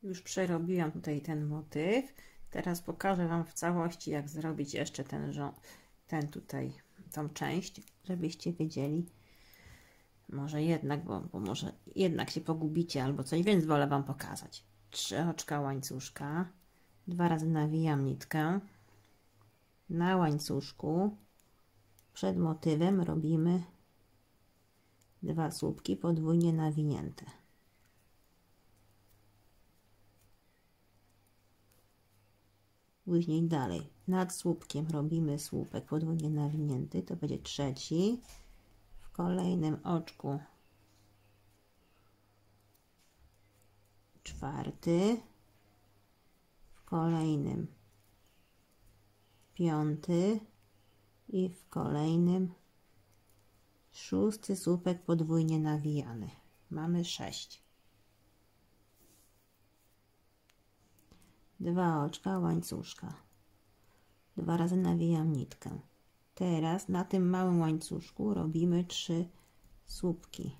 Już przerobiłam tutaj ten motyw. Teraz pokażę Wam w całości, jak zrobić jeszcze tą część, żebyście wiedzieli. Może jednak, bo może jednak się pogubicie albo coś, więc wolę Wam pokazać. 3 oczka łańcuszka, 2 razy nawijam nitkę. Na łańcuszku przed motywem robimy 2 słupki podwójnie nawinięte. Później dalej nad słupkiem robimy słupek podwójnie nawinięty, to będzie 3. W kolejnym oczku 4, w kolejnym 5 i w kolejnym 6 słupek podwójnie nawijany. Mamy 6. 2 oczka łańcuszka, 2 razy nawijam nitkę. Teraz na tym małym łańcuszku robimy 3 słupki.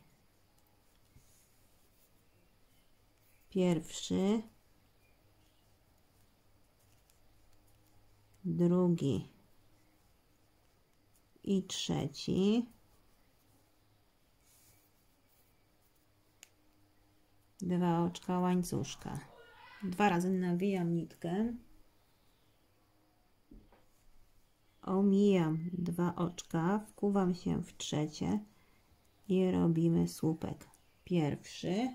Pierwszy, drugi i trzeci. 2 oczka łańcuszka. 2 razy nawijam nitkę, omijam 2 oczka, wkuwam się w trzecie i robimy słupek pierwszy,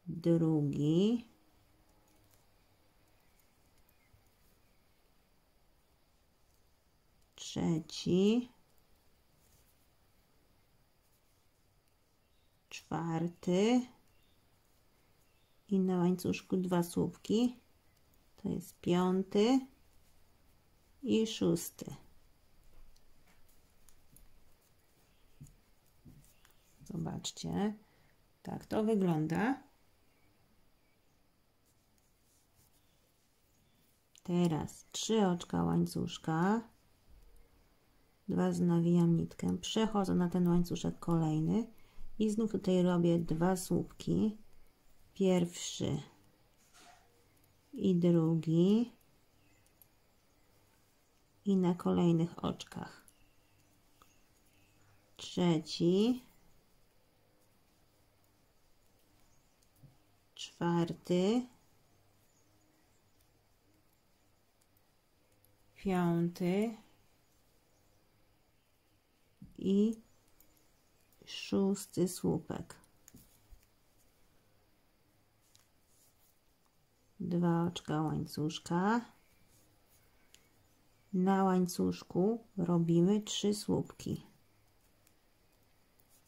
drugi, trzeci, 4 i na łańcuszku 2 słupki, to jest 5 i 6. Zobaczcie, tak to wygląda. Teraz 3 oczka łańcuszka, 2 nawijam nitkę, przechodzę na ten łańcuszek kolejny i znów tutaj robię 2 słupki, pierwszy i drugi i na kolejnych oczkach trzeci, 4, 5 i 6 słupek. 2 oczka łańcuszka. Na łańcuszku robimy 3 słupki.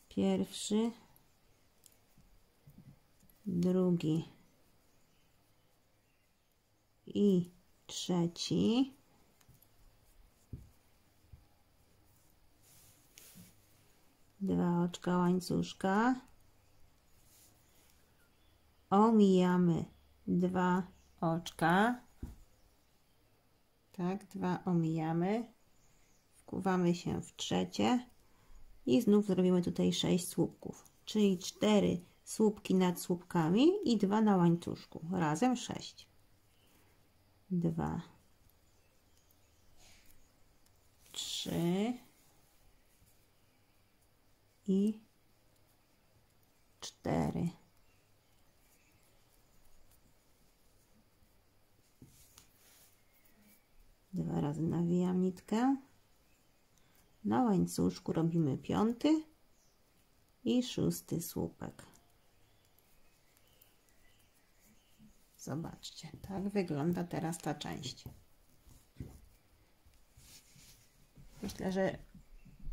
Pierwszy, drugi i trzeci. 2 oczka łańcuszka, omijamy 2 oczka, tak, 2 omijamy, wkuwamy się w trzecie i znów zrobimy tutaj 6 słupków, czyli 4 słupki nad słupkami i 2 na łańcuszku, razem 6. 2, 3 i 4. Dwa razy nawijam nitkę. Na łańcuszku robimy 5 i 6 słupek. Zobaczcie, tak wygląda teraz ta część. Myślę, że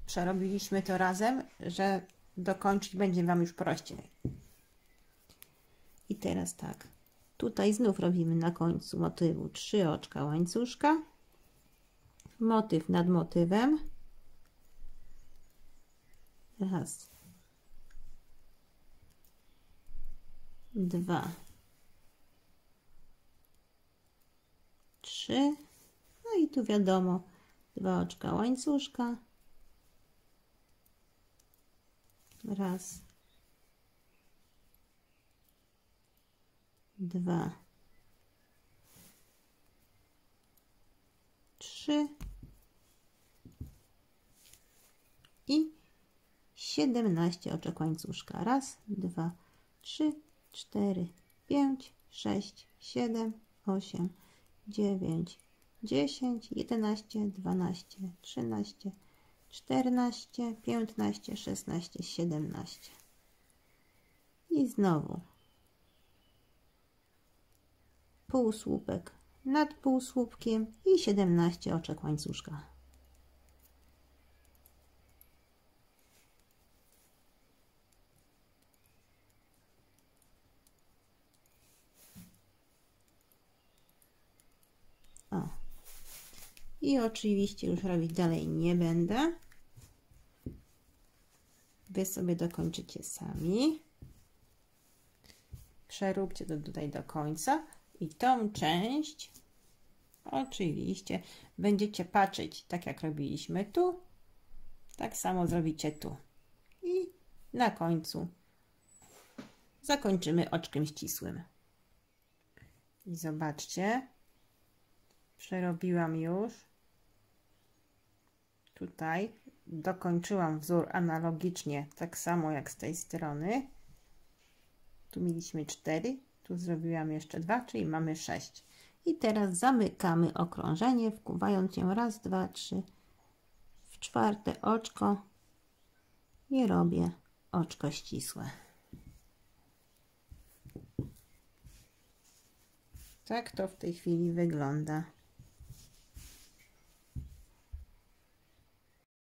przerobiliśmy to razem, że dokończyć będzie Wam już prościej. I teraz tak, tutaj znów robimy na końcu motywu 3 oczka łańcuszka, motyw nad motywem, raz, 2, 3, no i tu wiadomo 2 oczka łańcuszka, raz, 2, 3 i 17 oczek łańcuszka. Raz, 2, 3, 4, 5, 6, 7, 8, 9, 10, 11, 12, 13, 14, 15, 16, 17. I znowu półsłupek nad półsłupkiem i 17 oczek łańcuszka. O. I oczywiście już robić dalej nie będę. Wy sobie dokończycie sami. Przeróbcie to tutaj do końca. I tą część oczywiście będziecie patrzeć tak jak robiliśmy tu, tak samo zrobicie tu i na końcu zakończymy oczkiem ścisłym. I zobaczcie, przerobiłam już tutaj, dokończyłam wzór analogicznie tak samo jak z tej strony. Tu mieliśmy 4, tu zrobiłam jeszcze 2, czyli mamy 6. I teraz zamykamy okrążenie, wkuwając ją raz, 2, 3 w czwarte oczko i robię oczko ścisłe. Tak to w tej chwili wygląda.